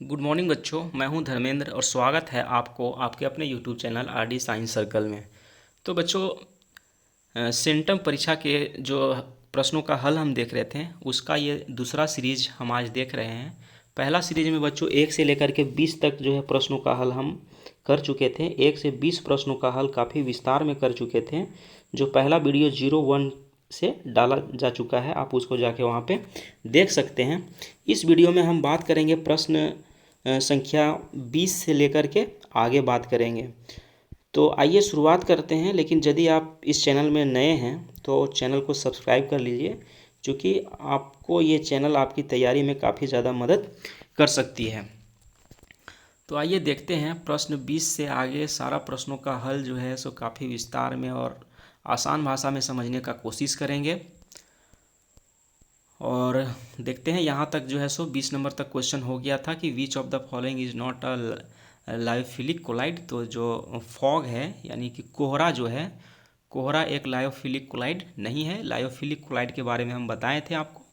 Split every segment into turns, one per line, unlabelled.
Good morning बच्चों, मैं हूं धर्मेंद्र और स्वागत है आपको आपके अपने YouTube channel RD science circle में। तो बच्चों, सेंटम परीक्षा के जो प्रश्नों का हल हम देख रहे थे उसका ये दूसरा सीरीज हम आज देख रहे हैं। पहला सीरीज में बच्चों 1 से लेकर के 20 तक जो है प्रश्नों का हल हम कर चुके थे। 1 से 20 प्रश्नों का हल काफ़ी विस्तार में कर चुके थे। जो पहला वीडियो 01 से डाला जा चुका है, आप उसको जाके वहाँ पे देख सकते हैं। इस वीडियो में हम बात करेंगे प्रश्न संख्या 20 से लेकर के आगे बात करेंगे। तो आइए शुरुआत करते हैं। लेकिन यदि आप इस चैनल में नए हैं तो चैनल को सब्सक्राइब कर लीजिए, क्योंकि आपको ये चैनल आपकी तैयारी में काफ़ी ज़्यादा मदद कर सकती है। तो आइए देखते हैं प्रश्न 20 से आगे सारा प्रश्नों का हल जो है सो काफ़ी विस्तार में और आसान भाषा में समझने का कोशिश करेंगे। और देखते हैं यहाँ तक जो है सो 20 नंबर तक क्वेश्चन हो गया था कि which of the following is not a lyophilic colloid. तो जो फॉग है यानी कि कोहरा जो है, कोहरा एक लायोफिलिक कोलाइड नहीं है। लायोफिलिक कोलाइड के बारे में हम बताए थे आपको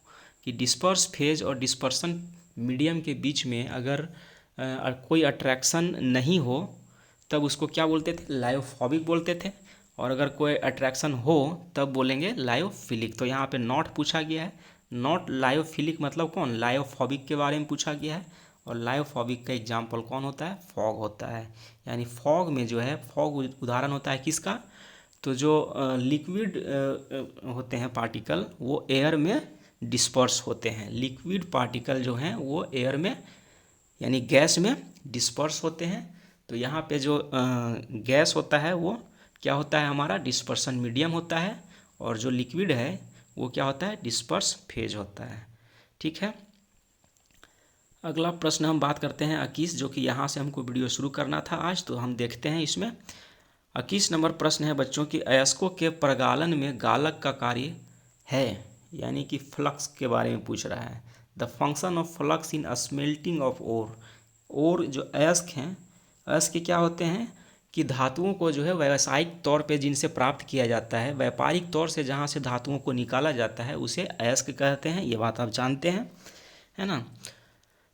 कि डिस्पर्स फेज और डिस्पर्सन मीडियम के बीच में अगर कोई अट्रैक्शन नहीं हो तब उसको क्या बोलते थे, लायोफॉबिक बोलते थे। और अगर कोई अट्रैक्शन हो तब बोलेंगे लायोफिलिक। तो यहाँ पे नॉट पूछा गया है। नॉट लायोफिलिक मतलब कौन, लायोफॉबिक के बारे में पूछा गया है। और लायोफॉबिक का एग्जाम्पल कौन होता है, फॉग होता है। यानी फॉग में जो है, फॉग उदाहरण होता है किसका, तो जो लिक्विड होते हैं पार्टिकल वो एयर में डिस्पर्स होते हैं। लिक्विड पार्टिकल जो हैं वो एयर में यानी गैस में डिस्पर्स होते हैं। तो यहाँ पे जो गैस होता है वो क्या होता है, हमारा डिस्पर्सन मीडियम होता है। और जो लिक्विड है वो क्या होता है, डिस्पर्स फेज होता है। ठीक है। अगला प्रश्न हम बात करते हैं 21, जो कि यहाँ से हमको वीडियो शुरू करना था आज। तो हम देखते हैं इसमें 21 नंबर प्रश्न है बच्चों की, अयस्कों के प्रगालन में गालक का कार्य है, यानी कि फ्लक्स के बारे में पूछ रहा है। The function of flux in smelting of ore. और जो अयस्क हैं, अयस्क क्या होते हैं कि धातुओं को जो है व्यावसायिक तौर पे जिनसे प्राप्त किया जाता है, व्यापारिक तौर से जहाँ से धातुओं को निकाला जाता है उसे अयस्क कहते हैं। ये बात आप जानते हैं, है ना।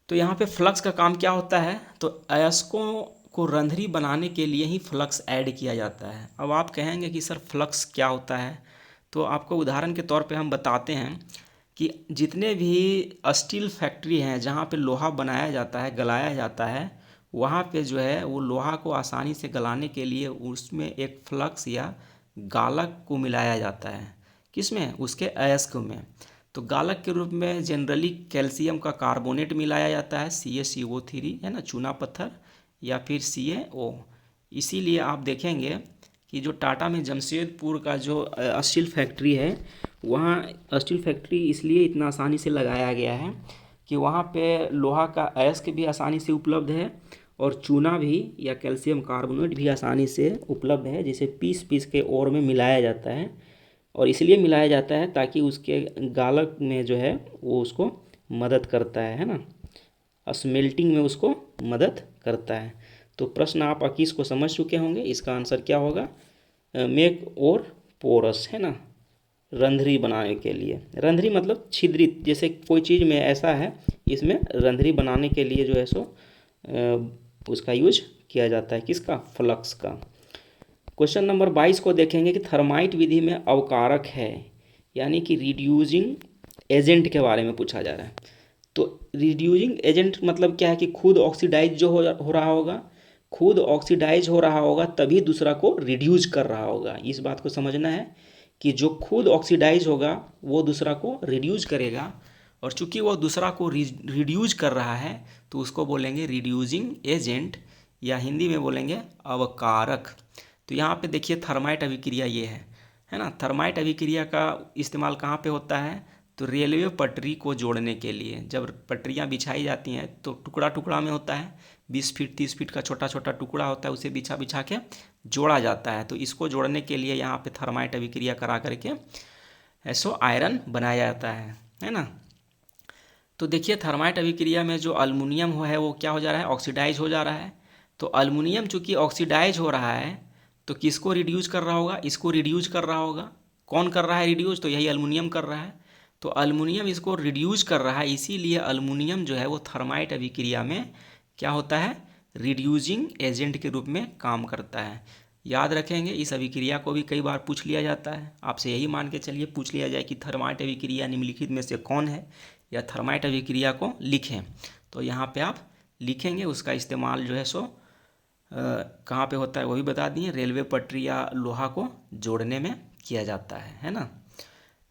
तो यहाँ पे फ्लक्स का काम क्या होता है, तो अयस्कों को रंध्री बनाने के लिए ही फ्लक्स ऐड किया जाता है। अब आप कहेंगे कि सर फ्लक्स क्या होता है, तो आपको उदाहरण के तौर पे हम बताते हैं कि जितने भी स्टील फैक्ट्री हैं जहाँ पे लोहा बनाया जाता है, गलाया जाता है, वहाँ पे जो है वो लोहा को आसानी से गलाने के लिए उसमें एक फ्लक्स या गालक को मिलाया जाता है। किसमें, उसके अयस्क में। तो गालक के रूप में जनरली कैल्शियम का कार्बोनेट मिलाया जाता है, CaCO3, है ना, चूना पत्थर, या फिर CaO। इसीलिए आप देखेंगे कि जो टाटा में जमशेदपुर का जो स्टील फैक्ट्री है, वहाँ स्टील फैक्ट्री इसलिए इतना आसानी से लगाया गया है कि वहाँ पे लोहा का अयस्क भी आसानी से उपलब्ध है और चूना भी या कैल्शियम कार्बोनेट भी आसानी से उपलब्ध है, जिसे पीस पीस के ओर में मिलाया जाता है। और इसलिए मिलाया जाता है ताकि उसके गालक में जो है वो उसको मदद करता है ना, स्मेल्टिंग में उसको मदद करता है। तो प्रश्न आप 21 को समझ चुके होंगे। इसका आंसर क्या होगा, मेक और पोरस, है ना, रंध्री बनाने के लिए। रंध्री मतलब छिद्रित, जैसे कोई चीज़ में ऐसा है, इसमें रंध्री बनाने के लिए जो है सो उसका यूज किया जाता है, किसका, फ्लक्स का। क्वेश्चन नंबर 22 को देखेंगे कि थर्माइट विधि में अवकारक है, यानी कि रिड्यूसिंग एजेंट के बारे में पूछा जा रहा है। तो रिड्यूसिंग एजेंट मतलब क्या है कि खुद ऑक्सीडाइज जो हो रहा होगा, खुद ऑक्सीडाइज हो रहा होगा तभी दूसरा को रिड्यूस कर रहा होगा। इस बात को समझना है कि जो खुद ऑक्सीडाइज होगा वो दूसरा को रिड्यूस करेगा, और चूंकि वो दूसरा को रिड्यूस कर रहा है तो उसको बोलेंगे रिड्यूसिंग एजेंट, या हिंदी में बोलेंगे अवकारक। तो यहाँ पे देखिए थर्माइट अभिक्रिया ये है ना। थर्माइट अभिक्रिया का इस्तेमाल कहाँ पे होता है, तो रेलवे पटरी को जोड़ने के लिए। जब पटरियाँ बिछाई जाती हैं तो टुकड़ा टुकड़ा में होता है, 20 फीट 30 फीट का छोटा छोटा टुकड़ा होता है, उसे बिछा बिछा के जोड़ा जाता है। तो इसको जोड़ने के लिए यहाँ पे थर्माइट अभिक्रिया करा करके ऐसो आयरन बनाया जाता है ना। तो देखिए थर्माइट अभिक्रिया में जो अल्मुनियम है वो क्या हो जा रहा है, ऑक्सीडाइज हो जा रहा है। तो अल्मुनियम चूँकि ऑक्सीडाइज हो रहा है तो किसको रिड्यूस कर रहा होगा, इसको रिड्यूस कर रहा होगा। कौन कर रहा है रिड्यूस, तो यही अल्मुनियम कर रहा है। तो अल्मीनियम इसको रिड्यूस कर रहा है, इसीलिए अल्मीनियम जो है वो थर्माइट अभिक्रिया में क्या होता है, रिड्यूसिंग एजेंट के रूप में काम करता है। याद रखेंगे, इस अभिक्रिया को भी कई बार पूछ लिया जाता है, आपसे यही मान के चलिए पूछ लिया जाए कि थर्माइट अभिक्रिया निम्नलिखित में से कौन है, या थर्माइट अभिक्रिया को लिखें, तो यहाँ पे आप लिखेंगे। उसका इस्तेमाल जो है सो कहाँ पे होता है वो भी बता दिए, रेलवे पटरी या लोहा को जोड़ने में किया जाता है ना।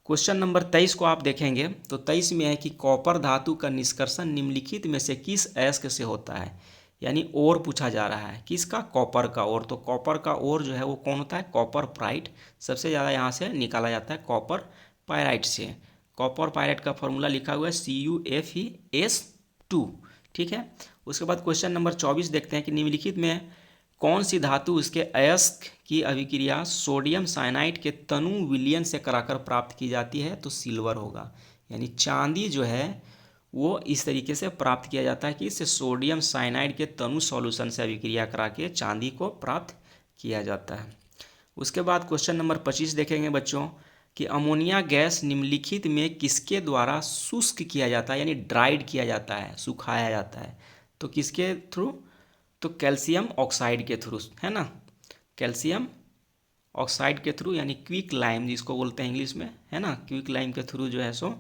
क्वेश्चन नंबर 23 को आप देखेंगे तो 23 में है कि कॉपर धातु का निष्कर्षण निम्नलिखित में से किस अयस्क से होता है, यानी ओर पूछा जा रहा है, किसका, कॉपर का ओर। तो कॉपर का ओर जो है वो कौन होता है, कॉपर पाइराइट। सबसे ज़्यादा यहाँ से निकाला जाता है कॉपर पाइराइट से। कॉपर पाइराइट का फॉर्मूला लिखा हुआ है CuFeS2, ठीक है। उसके बाद क्वेश्चन नंबर 24 देखते हैं कि निम्नलिखित में कौन सी धातु उसके अयस्क की अभिक्रिया सोडियम साइनाइड के तनु विलयन से कराकर प्राप्त की जाती है, तो सिल्वर होगा। यानी चांदी जो है वो इस तरीके से प्राप्त किया जाता है कि इससे सोडियम साइनाइड के तनु सॉल्यूशन से अभिक्रिया करा के चांदी को प्राप्त किया जाता है। उसके बाद क्वेश्चन नंबर 25 देखेंगे बच्चों कि अमोनिया गैस निम्नलिखित में किसके द्वारा शुष्क किया जाता है, यानी ड्राइड किया जाता है, सुखाया जाता है, तो किसके थ्रू, तो कैल्शियम ऑक्साइड के थ्रू, है ना, कैल्शियम ऑक्साइड के थ्रू, यानी क्विक लाइम जिसको बोलते हैं इंग्लिश में, है ना, क्विक लाइम के थ्रू जो है सो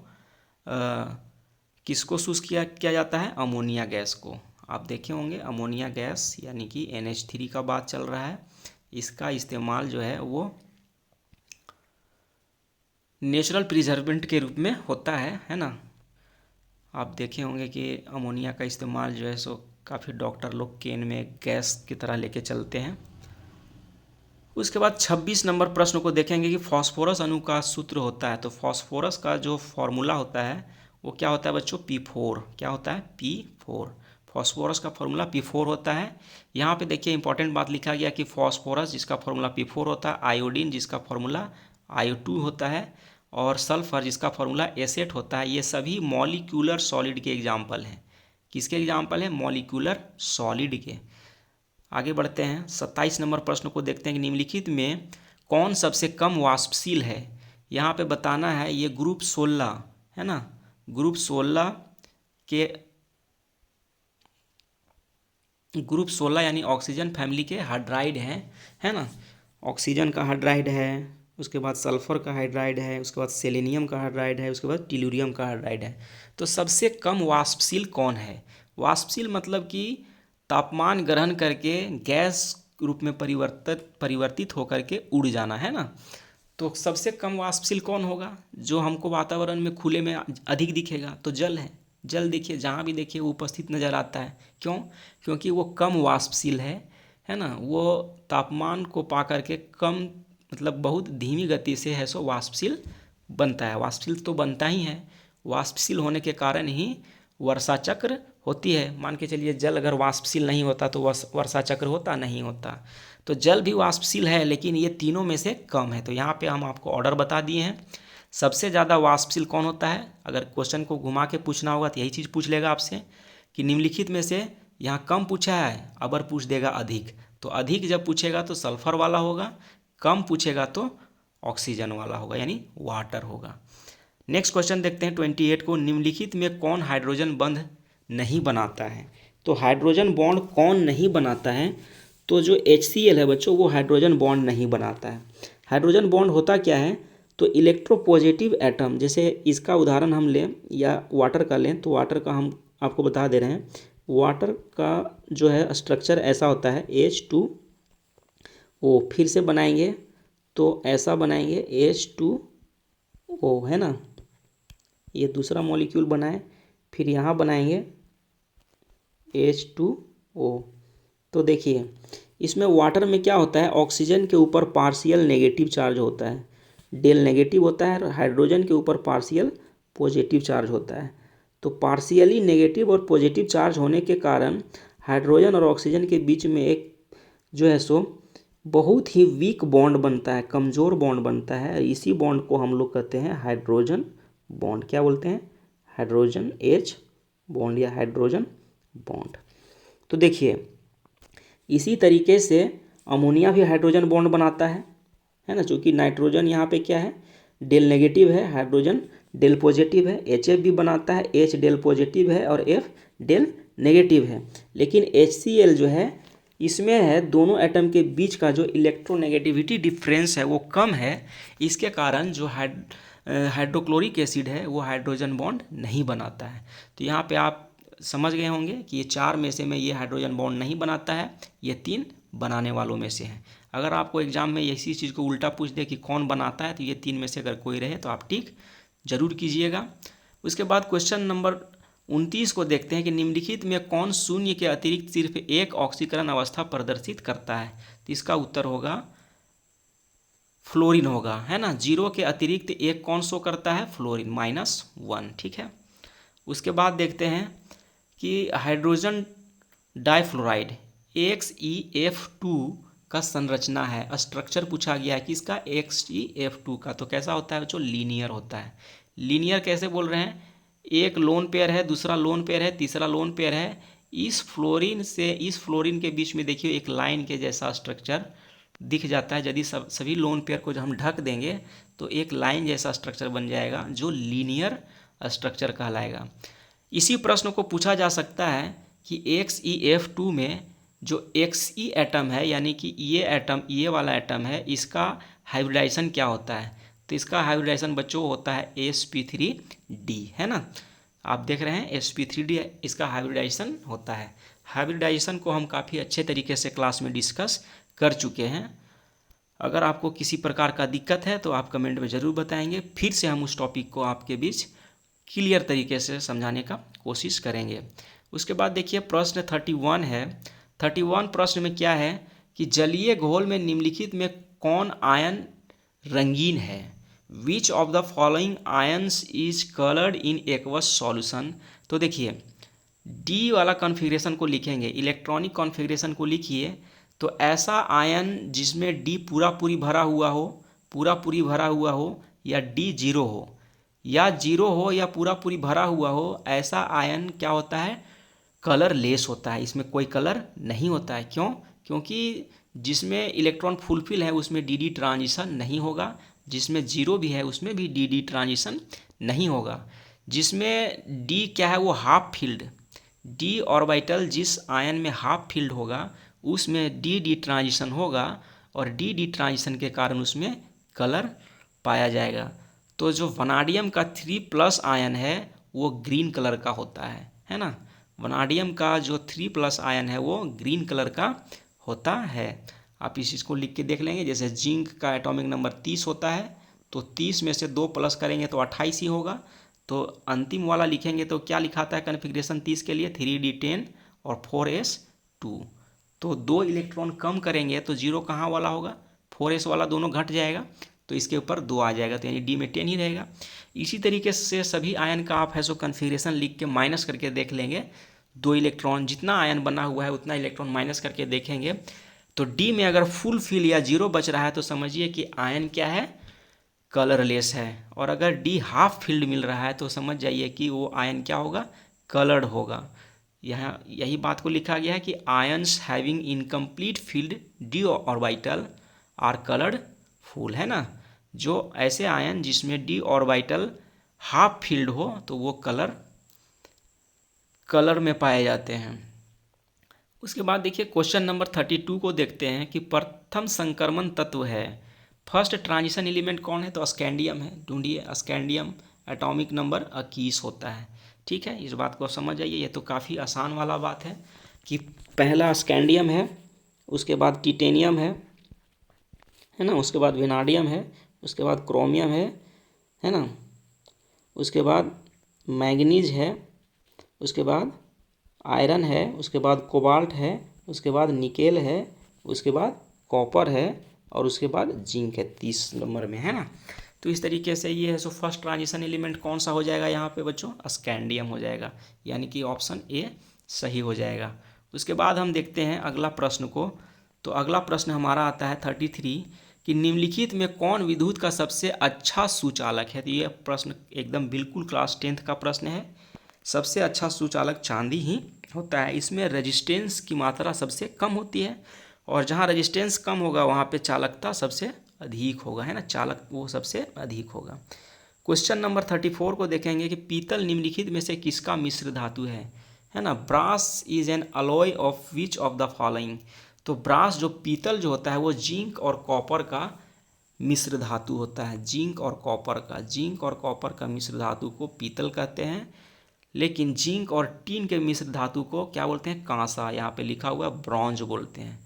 किसको शुष्क किया जाता है, अमोनिया गैस को। आप देखे होंगे अमोनिया गैस यानी कि NH3 का बात चल रहा है, इसका इस्तेमाल जो है वो नेचुरल प्रिजर्वेंट के रूप में होता है ना। आप देखे होंगे कि अमोनिया का इस्तेमाल जो है सो काफ़ी डॉक्टर लोग केन में गैस की तरह लेके चलते हैं। उसके बाद 26 नंबर प्रश्न को देखेंगे कि फास्फोरस अणु का सूत्र होता है, तो फास्फोरस का जो फॉर्मूला होता है वो क्या होता है बच्चों, P4। क्या होता है, P4। फास्फोरस का फॉर्मूला P4 होता है। यहाँ पे देखिए इंपॉर्टेंट बात लिखा गया कि फास्फोरस जिसका फॉर्मूला P4 होता है, आयोडीन जिसका फॉर्मूला IO2 होता है, और सल्फर जिसका फॉर्मूला A8 होता है। ये सभी मॉलिक्यूलर सॉलिड के एग्जाम्पल हैं। किसके एग्जाम्पल है, मॉलिक्यूलर सॉलिड के। आगे बढ़ते हैं, 27 नंबर प्रश्न को देखते हैं कि निम्नलिखित में कौन सबसे कम वाष्पशील है। यहाँ पे बताना है, ये ग्रुप 16 है ना, ग्रुप 16 के, ग्रुप 16 यानी ऑक्सीजन फैमिली के हाइड्राइड हैं, है ना। ऑक्सीजन का हाइड्राइड है, उसके बाद सल्फर का हाइड्राइड है, उसके बाद सेलेनियम का हाइड्राइड है, उसके बाद टिलूरियम का हाइड्राइड है। तो सबसे कम वाष्पशील कौन है, वाष्पशील मतलब कि तापमान ग्रहण करके गैस रूप में परिवर्तित होकर के उड़ जाना, है ना। तो सबसे कम वाष्पशील कौन होगा, जो हमको वातावरण में खुले में अधिक दिखेगा, तो जल है। जल देखिए जहाँ भी देखिए वो उपस्थित नज़र आता है, क्यों, क्योंकि वो कम वाष्पशील है ना। वो तापमान को पा करके कम, मतलब बहुत धीमी गति से है सो वाष्पशील बनता है। वाष्पशील तो बनता ही है, वाष्पशील होने के कारण ही वर्षा चक्र होती है। मान के चलिए जल अगर वाष्पशील नहीं होता तो वर्षा चक्र होता नहीं होता। तो जल भी वाष्पशील है, लेकिन ये तीनों में से कम है। तो यहाँ पे हम आपको ऑर्डर बता दिए हैं। सबसे ज़्यादा वाष्पशील कौन होता है, अगर क्वेश्चन को घुमा के पूछना होगा तो यही चीज़ पूछ लेगा आपसे कि निम्नलिखित में से यहाँ कम पूछा है, अबर पूछ देगा अधिक। तो अधिक जब पूछेगा तो सल्फर वाला होगा, कम पूछेगा तो ऑक्सीजन वाला होगा, यानी वाटर होगा। नेक्स्ट क्वेश्चन देखते हैं 28 को, निम्नलिखित में कौन हाइड्रोजन बंध नहीं बनाता है। तो हाइड्रोजन बॉन्ड कौन नहीं बनाता है, तो जो HCl है बच्चों वो हाइड्रोजन बॉन्ड नहीं बनाता है। हाइड्रोजन बॉन्ड होता क्या है, तो इलेक्ट्रोपॉजिटिव एटम, जैसे इसका उदाहरण हम लें या वाटर का लें, तो वाटर का हम आपको बता दे रहे हैं। वाटर का जो है स्ट्रक्चर ऐसा होता है H2O, फिर से बनाएंगे तो ऐसा बनाएंगे H2O, है ना। ये दूसरा मॉलिक्यूल बनाए, फिर यहाँ बनाएंगे H2O। तो देखिए इसमें वाटर में क्या होता है, ऑक्सीजन के ऊपर पार्शियल नेगेटिव चार्ज होता है, डेल नेगेटिव होता है, और हाइड्रोजन के ऊपर पार्शियल पॉजिटिव चार्ज होता है। तो पार्शियली नेगेटिव और पॉजिटिव चार्ज होने के कारण हाइड्रोजन और ऑक्सीजन के बीच में एक जो है सो बहुत ही वीक बॉन्ड बनता है, कमज़ोर बॉन्ड बनता है। इसी बॉन्ड को हम लोग कहते हैं हाइड्रोजन बॉन्ड। क्या बोलते हैं, हाइड्रोजन H बॉन्ड या हाइड्रोजन बॉन्ड। तो देखिए इसी तरीके से अमोनिया भी हाइड्रोजन बॉन्ड बनाता है ना, चूँकि नाइट्रोजन यहाँ पे क्या है, डेल नेगेटिव है, हाइड्रोजन डेल पॉजिटिव है, HF भी बनाता है, H डेल पॉजिटिव है और F डेल नेगेटिव है। लेकिन HCl जो है इसमें है दोनों एटम के बीच का जो इलेक्ट्रोनेगेटिविटी डिफरेंस है वो कम है। इसके कारण जो हाइड्रोक्लोरिक एसिड है वो हाइड्रोजन बॉन्ड नहीं बनाता है। तो यहाँ पे आप समझ गए होंगे कि ये 4 में से ये हाइड्रोजन बॉन्ड नहीं बनाता है, ये 3 बनाने वालों में से है। अगर आपको एग्जाम में इसी चीज़ को उल्टा पूछ दे कि कौन बनाता है, तो ये 3 में से अगर कोई रहे तो आप टिक जरूर कीजिएगा। उसके बाद क्वेश्चन नंबर 29 को देखते हैं कि निम्नलिखित में कौन शून्य के अतिरिक्त सिर्फ एक ऑक्सीकरण अवस्था प्रदर्शित करता है। तो इसका उत्तर होगा फ्लोरीन होगा, है ना। 0 के अतिरिक्त एक कौन शो करता है, फ्लोरीन -1, ठीक है। उसके बाद देखते हैं कि हाइड्रोजन डाइफ्लोराइड XeF2 का संरचना है, स्ट्रक्चर पूछा गया है किसका, XeF2 का। तो कैसा होता है जो लीनियर होता है। लीनियर कैसे बोल रहे हैं, एक लोन पेयर है, दूसरा लोन पेयर है, तीसरा लोन पेयर है। इस फ्लोरीन से इस फ्लोरीन के बीच में देखिए एक लाइन के जैसा स्ट्रक्चर दिख जाता है। यदि सभी लोन पेयर को जब हम ढक देंगे तो एक लाइन जैसा स्ट्रक्चर बन जाएगा जो लीनियर स्ट्रक्चर कहलाएगा। इसी प्रश्न को पूछा जा सकता है कि XeF2 में जो Xe एटम है, यानी कि ये एटम, ये वाला एटम है, इसका हाइब्रिडाइजेशन क्या होता है। तो इसका हाइब्रिडाइजेशन बच्चों होता है sp3d, है ना। आप देख रहे हैं sp3d इसका हाइब्रिडाइजेशन होता है। हाइब्रिडाइजेशन को हम काफ़ी अच्छे तरीके से क्लास में डिस्कस कर चुके हैं। अगर आपको किसी प्रकार का दिक्कत है तो आप कमेंट में ज़रूर बताएंगे, फिर से हम उस टॉपिक को आपके बीच क्लियर तरीके से समझाने का कोशिश करेंगे। उसके बाद देखिए प्रश्न 31 है। 31 प्रश्न में क्या है कि जलीय घोल में निम्नलिखित में कौन आयन रंगीन है। विच of the following ions is coloured in aqueous solution. तो देखिए डी वाला कॉन्फ़िगरेशन को लिखेंगे, इलेक्ट्रॉनिक कॉन्फ़िगरेशन को लिखिए। तो ऐसा आयन जिसमें डी पूरा पूरी भरा हुआ हो, या डी 0 हो, या 0 हो या पूरा पूरी भरा हुआ हो, ऐसा आयन क्या होता है, कलरलेस होता है। इसमें कोई कलर नहीं होता है। क्यों? क्योंकि जिसमें इलेक्ट्रॉन फुलफिल है उसमें डी ट्रांजिशन नहीं होगा, जिसमें 0 भी है उसमें भी डी ट्रांजिशन नहीं होगा। जिसमें डी क्या है वो हाफ फील्ड, डी ऑर्बिटल जिस आयन में हाफ फील्ड होगा उसमें डी ट्रांजिशन होगा, और डी ट्रांजिशन के कारण उसमें कलर पाया जाएगा। तो जो वनाडियम का 3+ आयन है वो ग्रीन कलर का होता है ना। वनाडियम का जो 3+ आयन है वो ग्रीन कलर का होता है। आप इस चीज़ को लिख के देख लेंगे। जैसे जिंक का एटॉमिक नंबर 30 होता है, तो 30 में से 2 प्लस करेंगे तो 28 ही होगा। तो अंतिम वाला लिखेंगे तो क्या लिखाता है कॉन्फ़िगरेशन 30 के लिए, 3d10 और 4s2। तो 2 इलेक्ट्रॉन कम करेंगे तो 0 कहाँ वाला होगा, 4s वाला, दोनों घट जाएगा तो इसके ऊपर 2 आ जाएगा, तो यानी डी में 10 ही रहेगा। इसी तरीके से सभी आयन का आप है सो कॉन्फ़िगरेशन लिख के माइनस करके देख लेंगे। 2 इलेक्ट्रॉन, जितना आयन बना हुआ है उतना इलेक्ट्रॉन माइनस करके देखेंगे तो डी में अगर फुल फिल या 0 बच रहा है तो समझिए कि आयन क्या है, कलरलेस है। और अगर डी हाफ फील्ड मिल रहा है तो समझ जाइए कि वो आयन क्या होगा, कलर्ड होगा। यहाँ यही बात को लिखा गया है कि ions having incomplete filled d orbital are coloured full, है ना। जो ऐसे आयन जिसमें डी ऑर्बिटल हाफ फील्ड हो तो वो कलर में पाए जाते हैं। उसके बाद देखिए क्वेश्चन नंबर 32 को देखते हैं कि प्रथम संक्रमण तत्व है, फर्स्ट ट्रांजिशन एलिमेंट कौन है, तो स्कैंडियम है। ढूंढिए, स्कैंडियम एटॉमिक नंबर 21 होता है। ठीक है, इस बात को समझ जाइए। ये तो काफ़ी आसान वाला बात है कि पहला स्कैंडियम है, उसके बाद टिटेनियम है ना, उसके बाद वेनाडियम है, उसके बाद क्रोमियम है ना, उसके बाद मैंगनीज है, उसके बाद आयरन है, उसके बाद कोबाल्ट है, उसके बाद निकेल है, उसके बाद कॉपर है, और उसके बाद जिंक है 30 नंबर में, है ना। तो इस तरीके से ये है। सो फर्स्ट ट्रांजिशन एलिमेंट कौन सा हो जाएगा यहाँ पे बच्चों, स्कैंडियम हो जाएगा, यानी कि ऑप्शन ए सही हो जाएगा। उसके बाद हम देखते हैं अगला प्रश्न को। तो अगला प्रश्न हमारा आता है 33 कि निम्नलिखित में कौन विद्युत का सबसे अच्छा सुचालक है। तो ये प्रश्न एकदम बिल्कुल क्लास 10th का प्रश्न है। सबसे अच्छा सुचालक चांदी ही होता है। इसमें रेजिस्टेंस की मात्रा सबसे कम होती है, और जहाँ रेजिस्टेंस कम होगा वहाँ पे चालकता सबसे अधिक होगा, है ना। चालक वो सबसे अधिक होगा। क्वेश्चन नंबर 34 को देखेंगे कि पीतल निम्नलिखित में से किसका मिश्र धातु है ना। Brass is an alloy of which of the following. तो ब्रास जो पीतल जो होता है वो जिंक और कॉपर का मिश्र धातु होता है। जिंक और कॉपर का मिश्र धातु को पीतल कहते हैं, लेकिन जिंक और टीन के मिश्र धातु को क्या बोलते हैं, कांसा। यहाँ पे लिखा हुआ ब्रॉन्ज बोलते हैं।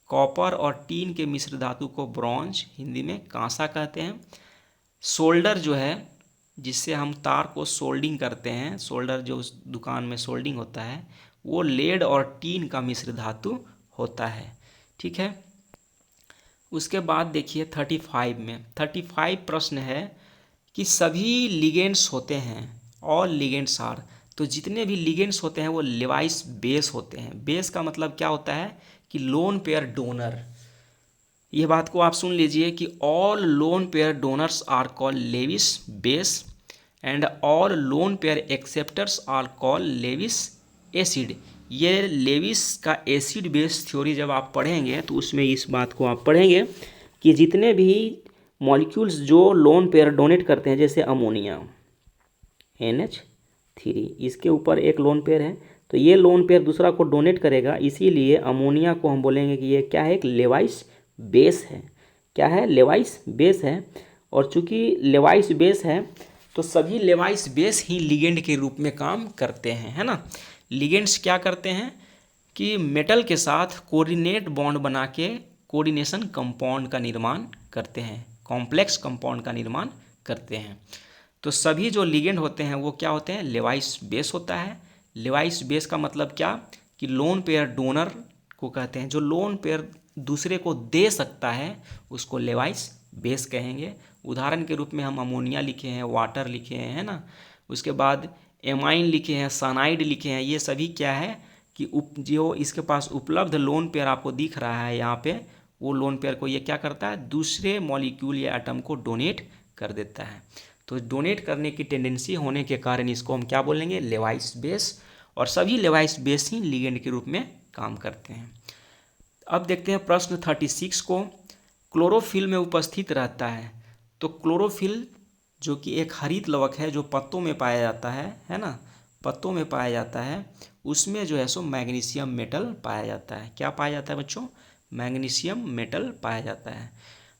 कॉपर और टीन के मिश्र धातु को ब्रॉन्ज, हिंदी में कांसा कहते हैं। सोल्डर जो है, जिससे हम तार को सोल्डिंग करते हैं, सोल्डर जो उस दुकान में सोल्डिंग होता है, वो लेड और टीन का मिश्र धातु होता है। ठीक है। उसके बाद देखिए 35 प्रश्न है कि सभी लिगेंड्स होते हैं, ऑल लिगेंड्स आर। तो जितने भी लिगेंड्स होते हैं वो लेवाइस बेस होते हैं। बेस का मतलब क्या होता है कि लोन पेयर डोनर। ये बात को आप सुन लीजिए कि all lone pair donors are called Lewis base and all lone pair acceptors are called Lewis acid. ये लेविस का एसिड बेस थ्योरी जब आप पढ़ेंगे तो उसमें इस बात को आप पढ़ेंगे कि जितने भी मॉलिक्यूल्स जो लोन पेयर डोनेट करते हैं, जैसे अमोनिया NH3, इसके ऊपर एक लोन पेयर है, तो ये लोन पेयर दूसरा को डोनेट करेगा, इसीलिए अमोनिया को हम बोलेंगे कि ये क्या है, एक लेवाइस बेस है। क्या है, लेवाइस बेस है। और चूंकि लेवाइस बेस है तो सभी लेवाइस बेस ही लिगेंड के रूप में काम करते हैं, है ना। लिगेंड्स क्या करते हैं कि मेटल के साथ कोऑर्डिनेट बॉन्ड बना के कोऑर्डिनेशन कंपाउंड का निर्माण करते हैं, कॉम्प्लेक्स कंपाउंड का निर्माण करते हैं। तो सभी जो लिगेंड होते हैं वो क्या होते हैं, लेवाइस बेस होता है। लेवाइस बेस का मतलब क्या कि लोन पेयर डोनर को कहते हैं। जो लोन पेयर दूसरे को दे सकता है उसको लेवाइस बेस कहेंगे। उदाहरण के रूप में हम अमोनिया लिखे हैं, वाटर लिखे हैं, है ना। उसके बाद एमाइन लिखे हैं, साइनाइड लिखे हैं। ये सभी क्या है कि जो इसके पास उपलब्ध लोन पेयर आपको दिख रहा है यहाँ पे, वो लोन पेयर को ये क्या करता है, दूसरे मॉलिक्यूल या एटम को डोनेट कर देता है। तो डोनेट करने की टेंडेंसी होने के कारण इसको हम क्या बोलेंगे, लेवाइस बेस। और सभी लेवाइस बेस ही लिगेंड के रूप में काम करते हैं। अब देखते हैं प्रश्न 36 को। क्लोरोफिल में उपस्थित रहता है। तो क्लोरोफिल जो कि एक हरित लवक है जो पत्तों में पाया जाता है ना, पत्तों में पाया जाता है, उसमें जो है सो मैग्नीशियम मेटल पाया जाता है। क्या पाया जाता है बच्चों, मैग्नीशियम मेटल पाया जाता है।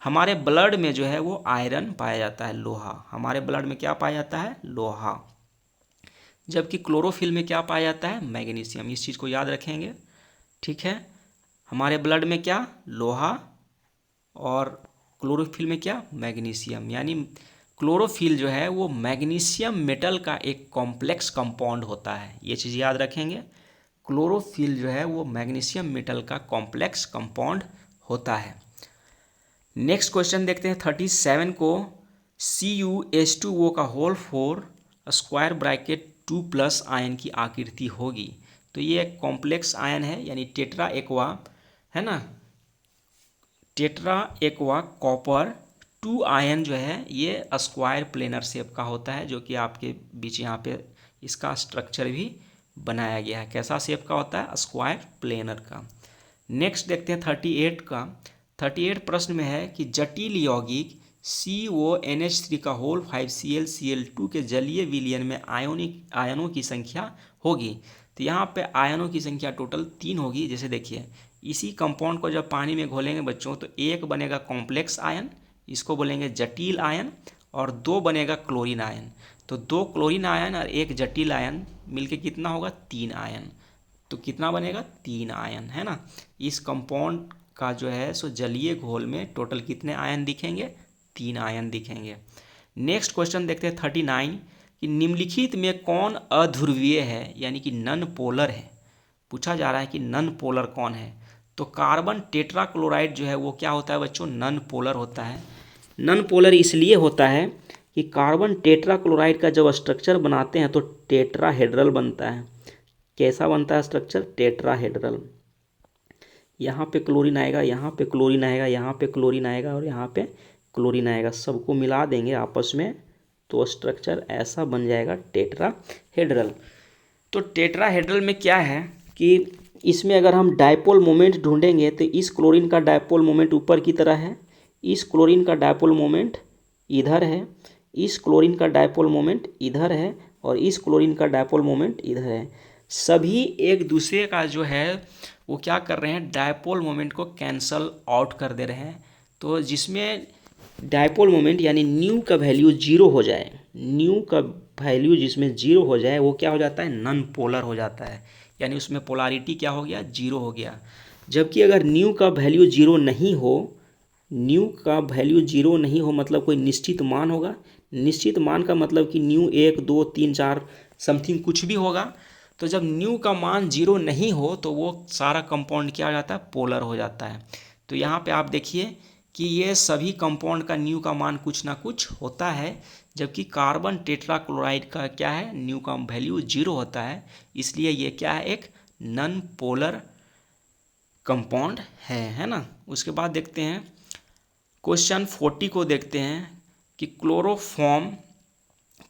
हमारे ब्लड में जो है वो आयरन पाया जाता है, लोहा। हमारे ब्लड में क्या पाया जाता है, लोहा। जबकि क्लोरोफिल में क्या पाया जाता है, मैग्नीशियम। इस चीज़ को याद रखेंगे, ठीक है। हमारे ब्लड में क्या, लोहा, और क्लोरोफिल में क्या, मैग्नीशियम। यानी क्लोरोफिल जो है वो मैग्नीशियम मेटल का एक कॉम्प्लेक्स कंपाउंड होता है। ये चीज़ याद रखेंगे, क्लोरोफिल जो है वो मैग्नीशियम मेटल का कॉम्प्लेक्स कंपाउंड होता है। नेक्स्ट क्वेश्चन देखते हैं 37 को। CuH2O का होल 4 स्क्वायर ब्रैकेट 2+ आयन की आकृति होगी। तो ये एक कॉम्प्लेक्स आयन है, यानी टेट्रा एक्वा, है ना। टेट्रा एक्वा कॉपर 2 आयन जो है ये स्क्वायर प्लेनर शेप का होता है, जो कि आपके बीच यहाँ पे इसका स्ट्रक्चर भी बनाया गया है। कैसा शेप का होता है, स्क्वायर प्लेनर का। नेक्स्ट देखते हैं 38 का। 38 प्रश्न में है कि जटिल यौगिक CONH3 का होल 5ClCl2 के जलीय विलयन में आयनों की संख्या होगी। तो यहाँ पे आयनों की संख्या टोटल 3 होगी। जैसे देखिए, इसी कंपाउंड को जब पानी में घोलेंगे बच्चों तो एक बनेगा कॉम्प्लेक्स आयन, इसको बोलेंगे जटिल आयन, और 2 बनेगा क्लोरीन आयन। तो 2 क्लोरीन आयन और 1 जटिल आयन मिलके कितना होगा, 3 आयन। तो कितना बनेगा, 3 आयन, है ना। इस कंपाउंड का जो है सो जलीय घोल में टोटल कितने आयन दिखेंगे, 3 आयन दिखेंगे। नेक्स्ट क्वेश्चन देखते हैं 39 कि निम्नलिखित में कौन अध्रुवीय है, यानी कि नन पोलर है। पूछा जा रहा है कि नन पोलर कौन है। तो कार्बन टेट्राक्लोराइड जो है वो क्या होता है बच्चों, नन पोलर होता है। नन पोलर इसलिए होता है कि कार्बन टेट्राक्लोराइड का जब स्ट्रक्चर बनाते हैं तो टेट्राहेड्रल बनता है। कैसा बनता है स्ट्रक्चर, टेट्राहेड्रल। यहाँ पे क्लोरीन आएगा, यहाँ पे क्लोरीन आएगा, यहाँ पे क्लोरीन आएगा, और यहाँ पे क्लोरीन आएगा। सबको मिला देंगे आपस में तो स्ट्रक्चर ऐसा बन जाएगा टेट्राहेड्रल। तो टेट्राहेड्रल में क्या है कि इसमें अगर हम डायपोल मोमेंट ढूंढेंगे तो इस क्लोरीन का डायपोल मोमेंट ऊपर की तरह है, इस क्लोरीन का डायपोल मोमेंट इधर है, इस क्लोरीन का डायपोल मोमेंट इधर है और इस क्लोरीन का डायपोल मोमेंट इधर है। सभी एक दूसरे का जो है वो क्या कर रहे हैं, डायपोल मोमेंट को कैंसल आउट कर दे रहे हैं। तो जिसमें डायपोल मोमेंट यानी न्यू का वैल्यू जीरो हो जाए, न्यू का वैल्यू जिसमें जीरो हो जाए वो क्या हो जाता है, नॉन पोलर हो जाता है, यानी उसमें पोलारिटी क्या हो गया, जीरो हो गया। जबकि अगर न्यू का वैल्यू जीरो नहीं हो, न्यू का वैल्यू जीरो नहीं हो मतलब कोई निश्चित मान होगा, निश्चित मान का मतलब कि न्यू 1 2 3 4 समथिंग कुछ भी होगा। तो जब न्यू का मान जीरो नहीं हो तो वो सारा कंपाउंड क्या हो जाता है, पोलर हो जाता है। तो यहाँ पे आप देखिए कि ये सभी कंपाउंड का न्यू का मान कुछ ना कुछ होता है, जबकि कार्बन टेट्राक्लोराइड का क्या है, न्यू का वैल्यू जीरो होता है, इसलिए ये क्या है, एक नॉन पोलर कंपाउंड है ना। उसके बाद देखते हैं क्वेश्चन 40 को देखते हैं कि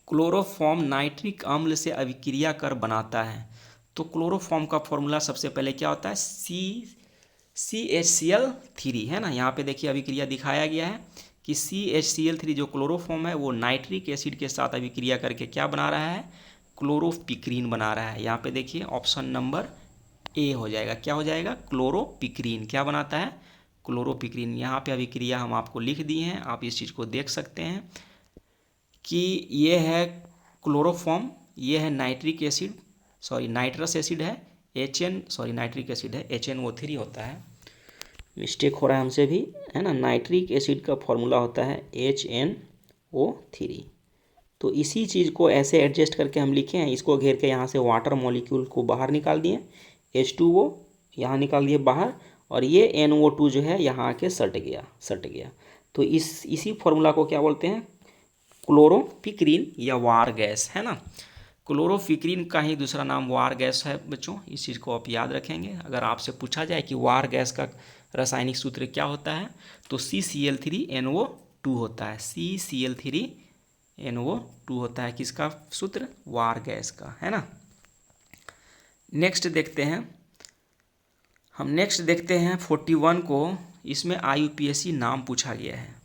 क्लोरोफॉर्म नाइट्रिक अम्ल से अभिक्रिया कर बनाता है। तो क्लोरोफॉर्म का फॉर्मूला सबसे पहले क्या होता है, CHCl3 है ना। यहाँ पे देखिए अभिक्रिया दिखाया गया है कि CHCl3 जो क्लोरोफॉर्म है वो नाइट्रिक एसिड के साथ अभिक्रिया करके क्या बना रहा है, क्लोरोपिक्रीन बना रहा है। यहाँ पे देखिए ऑप्शन नंबर ए हो जाएगा, क्या हो जाएगा, क्लोरोपिक्रीन क्या बनाता है, क्लोरोपिक्रीन। यहाँ पे अभिक्रिया हम आपको लिख दिए हैं, आप इस चीज़ को देख सकते हैं कि ये है क्लोरोफॉर्म, ये है nitric acid, sorry nitrous acid है, नाइट्रिक एसिड है, HNO3 होता है, मिस्टेक हो रहा है हमसे भी, है ना। नाइट्रिक एसिड का फॉर्मूला होता है HNO3। तो इसी चीज़ को ऐसे एडजस्ट करके हम लिखे हैं, इसको घेर के यहाँ से वाटर मॉलिक्यूल को बाहर निकाल दिए, H2O यहाँ निकाल दिए बाहर, और ये NO2 जो है यहाँ आके सट गया। तो इसी फॉर्मूला को क्या बोलते हैं, क्लोरोपिक्रीन या वार गैस, है ना। क्लोरोपिक्रीन का ही दूसरा नाम वार गैस है बच्चों, इस चीज़ को आप याद रखेंगे। अगर आपसे पूछा जाए कि वार गैस का रासायनिक सूत्र क्या होता है तो CCl3NO2 होता है, CCl3NO2 होता है किसका सूत्र, वार गैस का, है ना। नेक्स्ट देखते हैं 41 को, इसमें IUPAC नाम पूछा गया है,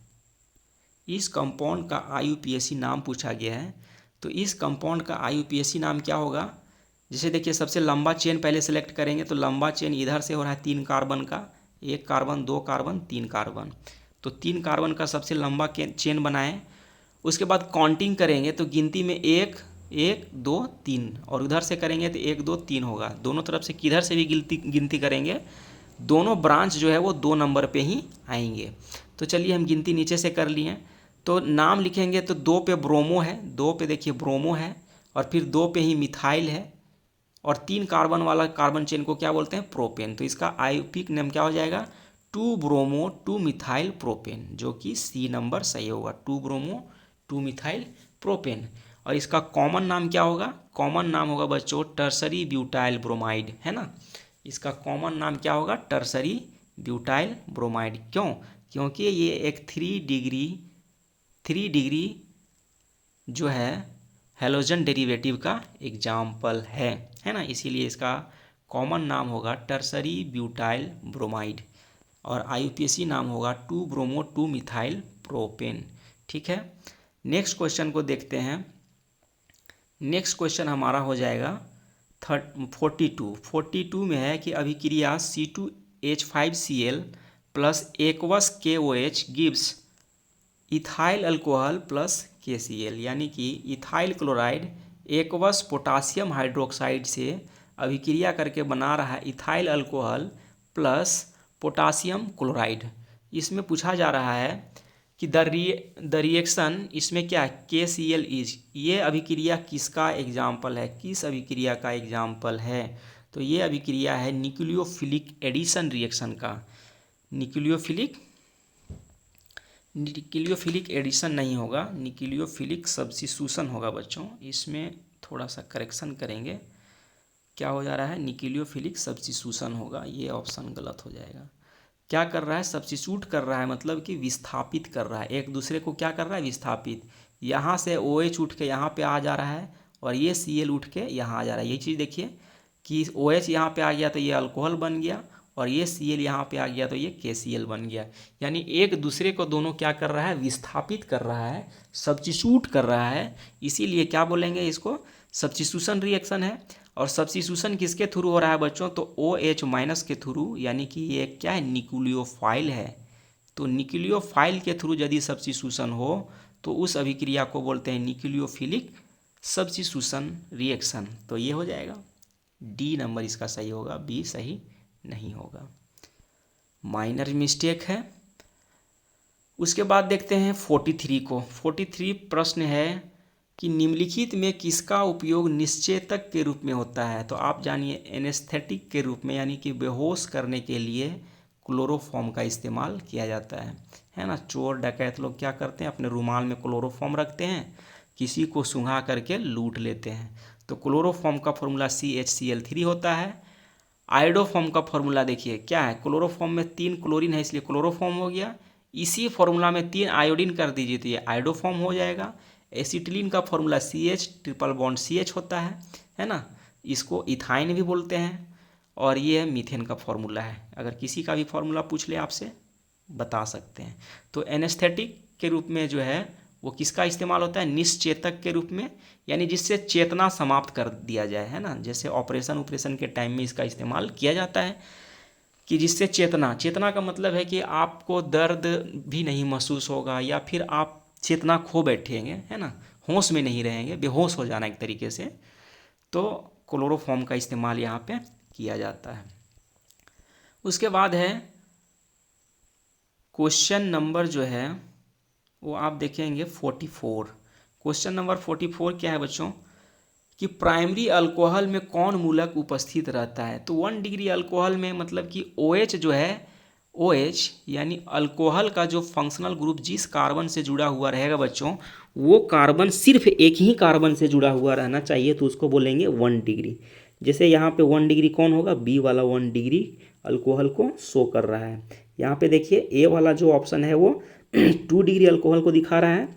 इस कंपाउंड का IUPAC नाम पूछा गया है। तो इस कंपाउंड का IUPAC नाम क्या होगा, जैसे देखिए सबसे लंबा चेन पहले सेलेक्ट करेंगे, तो लंबा चेन इधर से हो रहा है 3 कार्बन का, 1 कार्बन 2 कार्बन 3 कार्बन, तो 3 कार्बन का सबसे लंबा चेन बनाएं। उसके बाद काउंटिंग करेंगे तो गिनती में 1 1 2 3, और उधर से करेंगे तो 1 2 3 होगा। दोनों तरफ से किधर से भी गिनती करेंगे, दोनों ब्रांच जो है वो 2 नंबर पे ही आएंगे। तो चलिए हम गिनती नीचे से कर लिए। तो नाम लिखेंगे तो 2 पे ब्रोमो है, 2 पे देखिए ब्रोमो है, और फिर 2 पे ही मिथाइल है, और 3 कार्बन वाला कार्बन चेन को क्या बोलते हैं, प्रोपेन। तो इसका आईयूपीएक नेम क्या हो जाएगा, 2 ब्रोमो 2 मिथाइल प्रोपेन, जो कि C नंबर सही होगा, 2 ब्रोमो 2 मिथाइल प्रोपेन। और इसका कॉमन नाम क्या होगा, कॉमन नाम होगा बच्चों टर्सरी ब्यूटाइल ब्रोमाइड, है ना। इसका कॉमन नाम क्या होगा, टर्सरी ब्यूटाइल ब्रोमाइड। क्यों, क्योंकि ये एक 3 डिग्री जो है हेलोजन डेरिवेटिव का एग्जाम्पल है ना, इसीलिए इसका कॉमन नाम होगा टर्सरी ब्यूटाइल ब्रोमाइड, और IUPAC नाम होगा 2 ब्रोमो 2 मिथाइल प्रोपेन। ठीक है, नेक्स्ट क्वेश्चन को देखते हैं। नेक्स्ट क्वेश्चन हमारा हो जाएगा 42 में है कि अभिक्रिया C2H5Cl plus aqueous KOH gives ethyl alcohol plus KCl, यानी कि ethyl chloride aqueous potassium hydroxide से अभिक्रिया करके बना रहा है ethyl alcohol plus potassium chloride. इसमें पूछा जा रहा है कि द रिएक्शन, इसमें क्या है, KCl इज, ये अभिक्रिया किसका एग्जाम्पल है, किस अभिक्रिया का एग्जाम्पल है। तो ये अभिक्रिया है न्यूक्लियोफिलिक एडिशन रिएक्शन का। न्यूक्लियोफिलिक एडिशन नहीं होगा, न्यूक्लियोफिलिक सब्स्टिट्यूशन होगा बच्चों। इसमें थोड़ा सा करेक्शन करेंगे, क्या हो जा रहा है, न्यूक्लियोफिलिक सब्स्टिट्यूशन होगा, ये ऑप्शन गलत हो जाएगा। क्या कर रहा है, सब्स्टिट्यूट कर रहा है, मतलब कि विस्थापित कर रहा है, एक दूसरे को क्या कर रहा है, विस्थापित। यहाँ से OH उठ के यहाँ पे आ जा रहा है, और ये Cl उठ के यहाँ आ जा रहा है। यही चीज़ देखिए कि OH यहाँ पे आ गया तो ये अल्कोहल बन गया, और ये Cl यहाँ पे आ गया तो ये KCl बन गया। यानी एक दूसरे को दोनों क्या कर रहा है, विस्थापित कर रहा है, सब्स्टिट्यूट कर रहा है, इसीलिए क्या बोलेंगे इसको, सब्स्टिट्यूशन रिएक्शन है। और सब्स्टिट्यूशन किसके थ्रू हो रहा है बच्चों, तो OH माइनस के थ्रू, यानी कि ये क्या है, न्यूक्लियोफाइल है। तो न्यूक्लियोफाइल के थ्रू यदि सब्स्टिट्यूशन हो तो उस अभिक्रिया को बोलते हैं न्यूक्लियोफिलिक सब्स्टिट्यूशन रिएक्शन। तो ये हो जाएगा डी नंबर इसका सही होगा, बी सही नहीं होगा, माइनर मिस्टेक है। उसके बाद देखते हैं 43 को। 43 प्रश्न है कि निम्नलिखित में किसका उपयोग निश्चेतक के रूप में होता है। तो आप जानिए एनेस्थेटिक के रूप में, यानी कि बेहोश करने के लिए क्लोरोफॉर्म का इस्तेमाल किया जाता है ना। चोर डकैत लोग क्या करते हैं, अपने रुमाल में क्लोरोफॉर्म रखते हैं, किसी को सूंघा करके लूट लेते हैं। तो क्लोरोफॉर्म का फॉर्मूला CHCl3 होता है। आयोडोफॉर्म का फॉर्मूला देखिए क्या है, क्लोरोफॉर्म में 3 क्लोरीन है इसलिए क्लोरोफॉर्म हो गया, इसी फॉर्मूला में 3 आयोडीन कर दीजिए तो ये आयोडोफॉर्म हो जाएगा। एसिटिलीन का formula CH triple bond CH होता है ना, इसको इथाइन भी बोलते हैं। और ये है मीथेन का फॉर्मूला है। अगर किसी का भी फॉर्मूला पूछ ले आपसे बता सकते हैं। तो एनेस्थेटिक के रूप में जो है वो किसका इस्तेमाल होता है, निश्चेतक के रूप में, यानी जिससे चेतना समाप्त कर दिया जाए, है ना। जैसे ऑपरेशन के टाइम में इसका इस्तेमाल किया जाता है कि जिससे चेतना का मतलब है कि आपको दर्द भी नहीं महसूस होगा, या फिर आप चेतना खो बैठेंगे, है ना, होश में नहीं रहेंगे, बेहोश हो जाना एक तरीके से। तो क्लोरोफॉर्म का इस्तेमाल यहाँ पे किया जाता है। उसके बाद है क्वेश्चन नंबर जो है वो आप देखेंगे 44। क्वेश्चन नंबर 44 क्या है बच्चों, कि प्राइमरी अल्कोहल में कौन मूलक उपस्थित रहता है। तो 1 डिग्री अल्कोहल में मतलब कि OH जो है, OH यानी अल्कोहल का जो फंक्शनल ग्रुप जिस कार्बन से जुड़ा हुआ रहेगा बच्चों, वो कार्बन सिर्फ एक ही कार्बन से जुड़ा हुआ रहना चाहिए, तो उसको बोलेंगे 1 डिग्री। जैसे यहाँ पे 1 डिग्री कौन होगा, बी वाला 1 डिग्री अल्कोहल को शो कर रहा है। यहाँ पे देखिए ए वाला जो ऑप्शन है वो 2 डिग्री अल्कोहल को दिखा रहा है,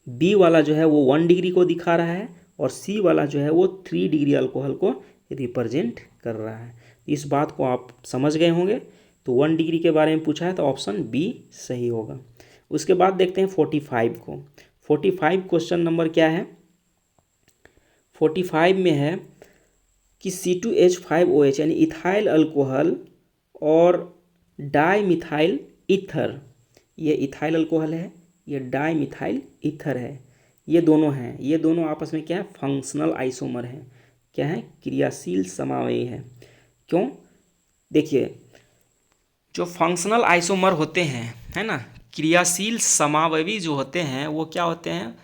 बी वाला जो है वो 1 डिग्री को दिखा रहा है, और सी वाला जो है वो 3 डिग्री अल्कोहल को रिप्रेजेंट कर रहा है। इस बात को आप समझ गए होंगे। तो 1 डिग्री के बारे में पूछा है तो ऑप्शन बी सही होगा। उसके बाद देखते हैं 45 को। 45 क्वेश्चन नंबर क्या है, 45 में है कि C2H5OH यानी इथाइल अल्कोहल और डाई मिथाइल ईथर, ये इथाइल अल्कोहल है, ये डाई मिथाइल ईथर है, ये दोनों हैं, ये दोनों आपस में क्या है, फंक्शनल आइसोमर हैं, क्या है, क्रियाशील समावयवी है। क्यों, देखिए जो फंक्शनल आइसोमर होते हैं, है ना, क्रियाशील समावयवी जो होते हैं वो क्या होते हैं,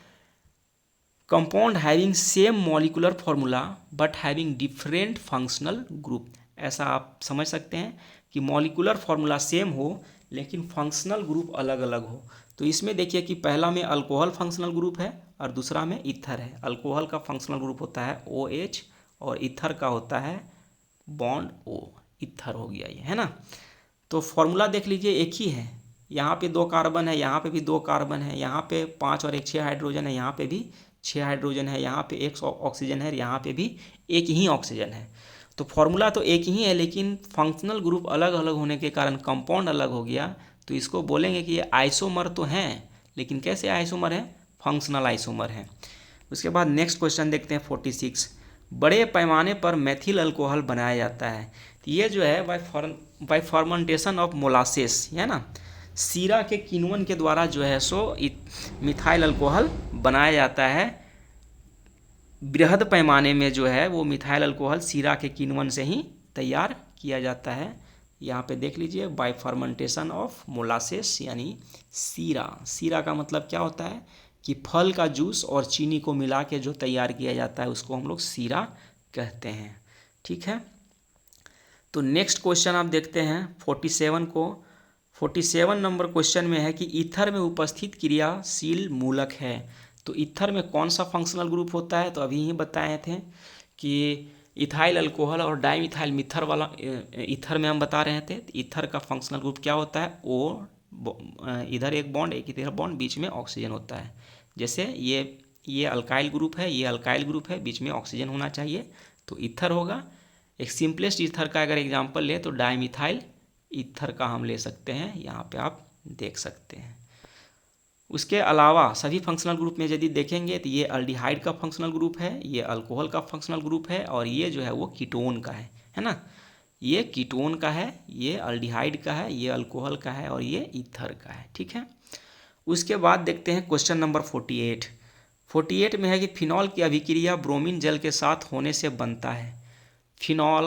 compound having same molecular formula but having different functional group. ऐसा आप समझ सकते हैं कि मॉलिकुलर फॉर्मूला सेम हो लेकिन फंक्शनल ग्रुप अलग अलग हो। तो इसमें देखिए कि पहला में अल्कोहल फंक्शनल ग्रुप है और दूसरा में ईथर है। अल्कोहल का फंक्शनल ग्रुप होता है OH और ईथर का होता है बॉन्ड O, ईथर हो गया ये, है ना। तो फॉर्मूला देख लीजिए एक ही है, यहाँ पे 2 कार्बन है, यहाँ पे भी 2 कार्बन है, यहाँ पे 5 और 1 6 हाइड्रोजन है, यहाँ पे भी 6 हाइड्रोजन है, यहाँ पे 1 ऑक्सीजन है, यहाँ पे भी एक ही ऑक्सीजन है। तो फॉर्मूला तो एक ही है लेकिन फंक्शनल ग्रुप अलग अलग होने के कारण कंपाउंड अलग हो गया। तो इसको बोलेंगे कि ये आइसोमर तो हैं लेकिन कैसे आइसोमर है, फंक्शनल आइसोमर है। उसके बाद नेक्स्ट क्वेश्चन देखते हैं 46। बड़े पैमाने पर मेथिल अल्कोहल बनाया जाता है। तो ये जो है बाय फर्मेंटेशन ऑफ मोलासेस, है ना, सीरा के किण्वन के द्वारा जो है सो मिथाइल अल्कोहल बनाया जाता है। बृहद पैमाने में जो है वो मिथाइल अल्कोहल सीरा के किण्वन से ही तैयार किया जाता है। यहाँ पे देख लीजिए बाय फर्मेंटेशन ऑफ मोलासेस यानी सीरा। सीरा का मतलब क्या होता है कि फल का जूस और चीनी को मिला के जो तैयार किया जाता है उसको हम लोग सीरा कहते हैं। ठीक है, तो नेक्स्ट क्वेश्चन आप देखते हैं 47 को। 47 नंबर क्वेश्चन में है कि ईथर में उपस्थित क्रियाशील मूलक है। तो ईथर में कौन सा फंक्शनल ग्रुप होता है, तो अभी ही बताए थे कि इथाइल अल्कोहल और डाईमिथाइल मिथर वाला ईथर में हम बता रहे थे। ईथर का फंक्शनल ग्रुप क्या होता है, O, इधर एक बॉन्ड एक इधर बॉन्ड, बीच में ऑक्सीजन होता है। जैसे ये अल्काइल ग्रुप है, ये अल्काइल ग्रुप है, बीच में ऑक्सीजन होना चाहिए तो ईथर होगा। एक सिंपलेस्ट ईथर का अगर एग्जांपल ले तो डाईमिथाइल ईथर का हम ले सकते हैं, यहाँ पे आप देख सकते हैं। उसके अलावा सभी फंक्शनल ग्रुप में यदि देखेंगे तो ये अल्डिहाइड का फंक्शनल ग्रुप है, ये अल्कोहल का फंक्शनल ग्रुप है, और ये जो है वो कीटोन का है ना। ये कीटोन का है, ये अल्डिहाइड का है, ये अल्कोहल का है, और ये ईथर का है। ठीक है। उसके बाद देखते हैं क्वेश्चन नंबर 48। 48 में है कि फिनॉल की अभिक्रिया ब्रोमीन जल के साथ होने से बनता है। फिनॉल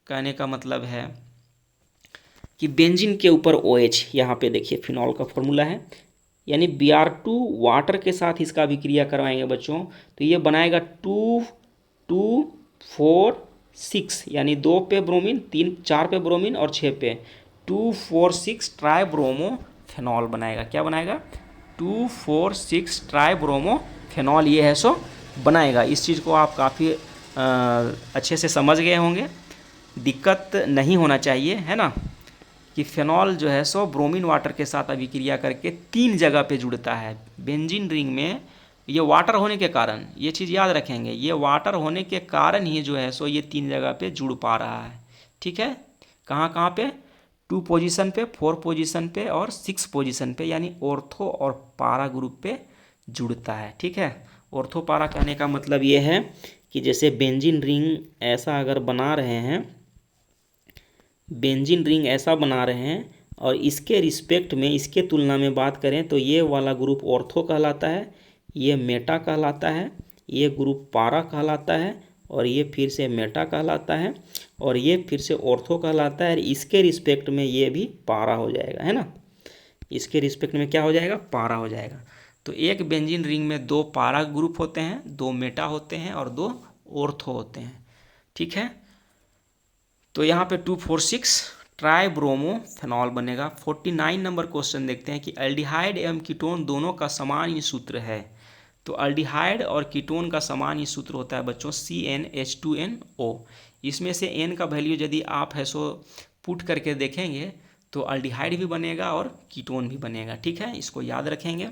कहने का मतलब है कि बेंजीन के ऊपर OH, यहाँ पे देखिए फिनॉल का फॉर्मूला है, यानी Br2 वाटर के साथ इसका अभिक्रिया करवाएंगे बच्चों, तो ये बनाएगा 2, 4, 6, यानी 2 पे ब्रोमीन, 3, 4 पे ब्रोमीन और 6 पे 2,4,6 ट्राइब्रोमोफेनॉल बनाएगा। क्या बनाएगा? 2,4,6 ट्राइब्रोमोफेनॉल ये है सो बनाएगा। इस चीज़ को आप काफ़ी अच्छे से समझ गए होंगे, दिक्कत नहीं होना चाहिए, है ना, कि फेनॉल जो है सो ब्रोमीन वाटर के साथ अभिक्रिया करके 3 जगह पे जुड़ता है। बेंजीन रिंग में ये वाटर होने के कारण, ये चीज़ याद रखेंगे, ये वाटर होने के कारण ही जो है सो ये 3 जगह पे जुड़ पा रहा है। ठीक है। कहाँ कहाँ पे? 2 पोजीशन पे, 4 पोजीशन पे और 6 पोजीशन पे, यानी ऑर्थो और पारा ग्रुप पे जुड़ता है। ठीक है। ऑर्थो पारा कहने का मतलब ये है कि जैसे बेंजीन रिंग ऐसा अगर बना रहे हैं, बेंजीन रिंग ऐसा बना रहे हैं और इसके रिस्पेक्ट में, इसके तुलना में बात करें तो ये वाला ग्रुप ऑर्थो कहलाता है, ये मेटा कहलाता है, ये ग्रुप पारा कहलाता है, और ये फिर से मेटा कहलाता है, और ये फिर से ऑर्थो कहलाता है। इसके रिस्पेक्ट में ये भी पारा हो जाएगा, है ना। इसके रिस्पेक्ट में क्या हो जाएगा? पारा हो जाएगा। तो एक बेंजीन रिंग में 2 पारा ग्रुप होते हैं, 2 मेटा होते हैं और 2 ऑर्थो होते हैं। ठीक है। तो यहाँ पे 2,4,6 ट्राइब्रोमोफेनॉल बनेगा। 49 नंबर क्वेश्चन देखते हैं कि अल्डिहाइड एवं कीटोन दोनों का समान ही सूत्र है। तो अल्डिहाइड और कीटोन का समान ही सूत्र होता है बच्चों CnH2nO। इसमें से n का वैल्यू यदि आप है सो पुट करके देखेंगे तो अल्डिहाइड भी बनेगा और कीटोन भी बनेगा। ठीक है, इसको याद रखेंगे।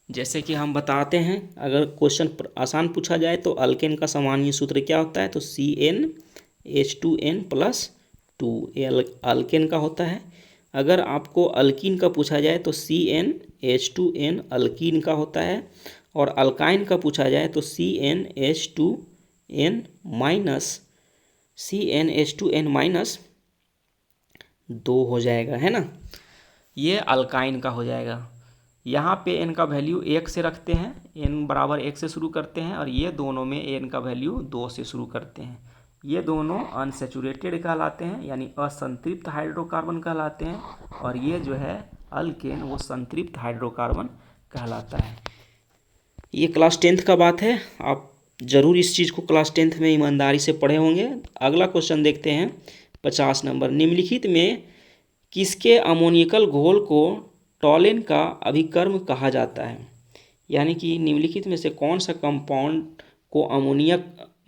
जैसे कि हम बताते हैं, अगर क्वेश्चन आसान पूछा जाए तो अल्केन का सामान्य सूत्र क्या होता है, तो CnH2n+2, ये अल्केन का होता है। अगर आपको अल्कीन का पूछा जाए तो CnH2n अल्कीन का होता है, और अल्काइन का पूछा जाए तो CnH2n-2 हो जाएगा, है ना। ये अल्काइन का हो जाएगा। यहाँ पे n का वैल्यू 1 से रखते हैं, n बराबर 1 से शुरू करते हैं, और ये दोनों में n का वैल्यू 2 से शुरू करते हैं। ये दोनों अनसेचुरेटेड कहलाते हैं, यानी असंतृप्त हाइड्रोकार्बन कहलाते हैं, और ये जो है अल्केन वो संतृप्त हाइड्रोकार्बन कहलाता है। ये क्लास 10th का बात है, आप ज़रूर इस चीज़ को क्लास 10th में ईमानदारी से पढ़े होंगे। अगला क्वेश्चन देखते हैं 50 नंबर। निम्नलिखित में किसके अमोनिकल घोल को टॉलेन का अभिकर्म कहा जाता है? यानी कि निम्नलिखित में से कौन सा कंपाउंड को अमोनिया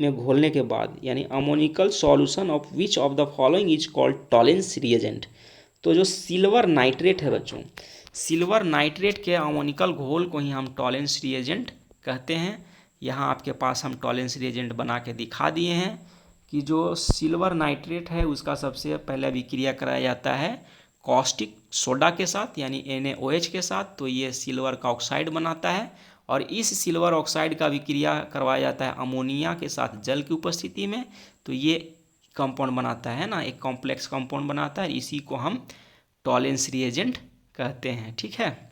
में घोलने के बाद, यानी ammoniacal solution of which of the following is called Tollens reagent. तो जो सिल्वर नाइट्रेट है बच्चों, सिल्वर नाइट्रेट के अमोनिकल घोल को ही हम टॉलेंस रिएजेंट कहते हैं। यहाँ आपके पास हम टॉलेंस रिएजेंट बना के दिखा दिए हैं कि जो सिल्वर नाइट्रेट है उसका सबसे पहले अभिक्रिया कराया जाता है कॉस्टिक सोडा के साथ, यानी NaOH के साथ, तो ये सिल्वर का ऑक्साइड बनाता है, और इस सिल्वर ऑक्साइड का अभिक्रिया करवाया जाता है अमोनिया के साथ जल की उपस्थिति में, तो ये कंपाउंड बनाता है ना, एक कॉम्प्लेक्स कंपाउंड बनाता है, इसी को हम टॉलेंस रिएजेंट कहते हैं। ठीक है।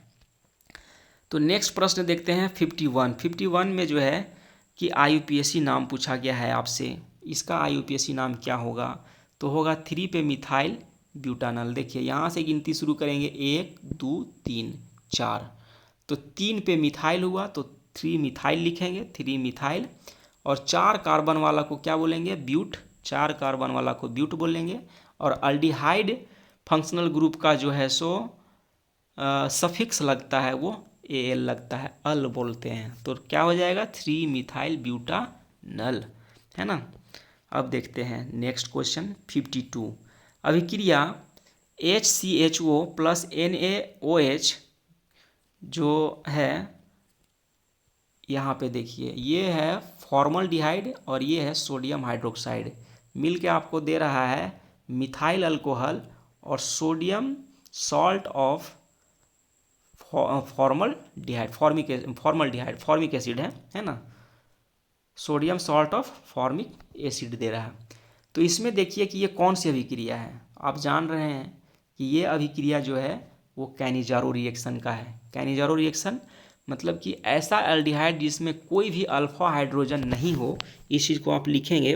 तो नेक्स्ट प्रश्न देखते हैं 51 में जो है कि IUPAC नाम पूछा गया है आपसे। इसका IUPAC नाम क्या होगा? तो होगा 3 पे मिथाइल ब्यूटानल। देखिए यहाँ से गिनती शुरू करेंगे, 1 2 3 4, तो 3 पे मिथाइल हुआ तो 3 मिथाइल लिखेंगे, 3 मिथाइल, और 4 कार्बन वाला को क्या बोलेंगे? ब्यूट। 4 कार्बन वाला को ब्यूट बोलेंगे, और अल्डिहाइड फंक्शनल ग्रुप का जो है सो सफिक्स लगता है वो Al लगता है, अल बोलते हैं, तो क्या हो जाएगा? 3 मिथाइल ब्यूटानल, है ना। अब देखते हैं नेक्स्ट क्वेश्चन 52। अभिक्रिया HCHO प्लस NaOH जो है, यहाँ पे देखिए ये है फॉर्मलडिहाइड और ये है सोडियम हाइड्रोक्साइड। मिल के आपको दे रहा है मिथाइल अल्कोहल और sodium salt of formic acid है ना, sodium salt of formic acid दे रहा है। तो इसमें देखिए कि ये कौन सी अभिक्रिया है। आप जान रहे हैं कि ये अभिक्रिया जो है वो कैनिजारो रिएक्शन का है। कैनिजारो रिएक्शन मतलब कि ऐसा एल्डिहाइड जिसमें कोई भी अल्फा हाइड्रोजन नहीं हो। इस चीज़ को आप लिखेंगे,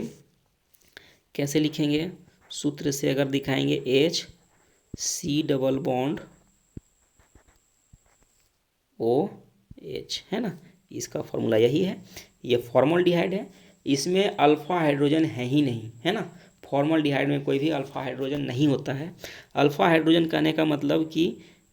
कैसे लिखेंगे, सूत्र से अगर दिखाएंगे HC डबल बॉन्ड OH, है ना, इसका फॉर्मूला यही है। ये फॉर्मल्डिहाइड है, इसमें अल्फा हाइड्रोजन है ही नहीं, है ना। फॉर्मल्डिहाइड में कोई भी अल्फा हाइड्रोजन नहीं होता है। अल्फा हाइड्रोजन कहने का मतलब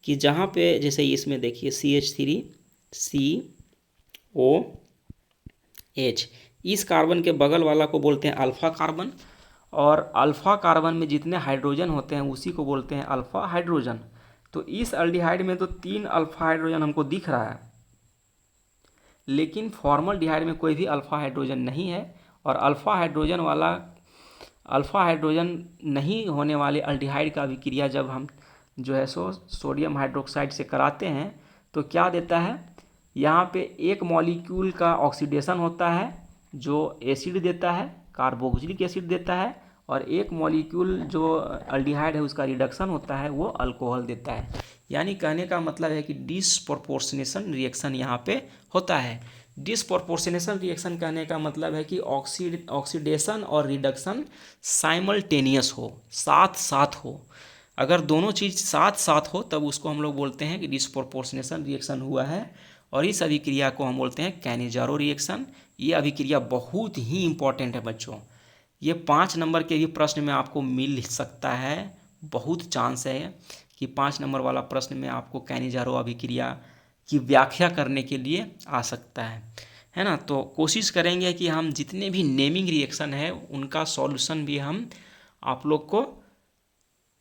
कि जहाँ पे जैसे इसमें देखिए CH3COH, इस कार्बन के बगल वाला को बोलते हैं अल्फा कार्बन, और अल्फा कार्बन में जितने हाइड्रोजन होते हैं उसी को बोलते हैं अल्फा हाइड्रोजन। तो इस एल्डिहाइड में तो 3 अल्फा हाइड्रोजन हमको दिख रहा है, लेकिन फॉर्मल्डिहाइड में कोई भी अल्फा हाइड्रोजन नहीं है। और अल्फा हाइड्रोजन नहीं होने वाले एल्डिहाइड का अभिक्रिया जब हम जो है सोडियम हाइड्रोक्साइड से कराते हैं तो क्या देता है, यहाँ पे एक मॉलिक्यूल का ऑक्सीडेशन होता है जो एसिड देता है, कार्बोक्सिलिक एसिड देता है, और एक मॉलिक्यूल जो एल्डिहाइड है उसका रिडक्शन होता है, वो अल्कोहल देता है। यानी कहने का मतलब है कि डिसप्रोपोर्शनेशन रिएक्शन यहाँ पे होता है। डिसप्रोपोर्शनेशन रिएक्शन कहने का मतलब है कि ऑक्सीडेशन और रिडक्शन साइमल्टेनियस हो, साथ साथ हो। अगर दोनों चीज़ साथ साथ हो तब उसको हम लोग बोलते हैं कि डिसप्रोपोर्शनेशन रिएक्शन हुआ है, और इस अभिक्रिया को हम बोलते हैं कैनिजारो रिएक्शन। ये अभिक्रिया बहुत ही इंपॉर्टेंट है बच्चों, ये 5 नंबर के भी प्रश्न में आपको मिल सकता है। बहुत चांस है कि 5 नंबर वाला प्रश्न में आपको कैनिजारो अभिक्रिया की व्याख्या करने के लिए आ सकता है ना। तो कोशिश करेंगे कि हम जितने भी नेमिंग रिएक्शन है उनका सॉल्यूशन भी हम आप लोग को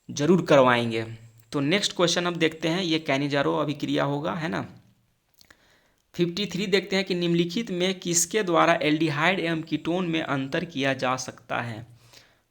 ज़रूर करवाएंगे। तो नेक्स्ट क्वेश्चन अब देखते हैं, ये कैनिजारो अभिक्रिया होगा, है ना। 53 देखते हैं कि निम्नलिखित में किसके द्वारा एल्डिहाइड एवं कीटोन में अंतर किया जा सकता है।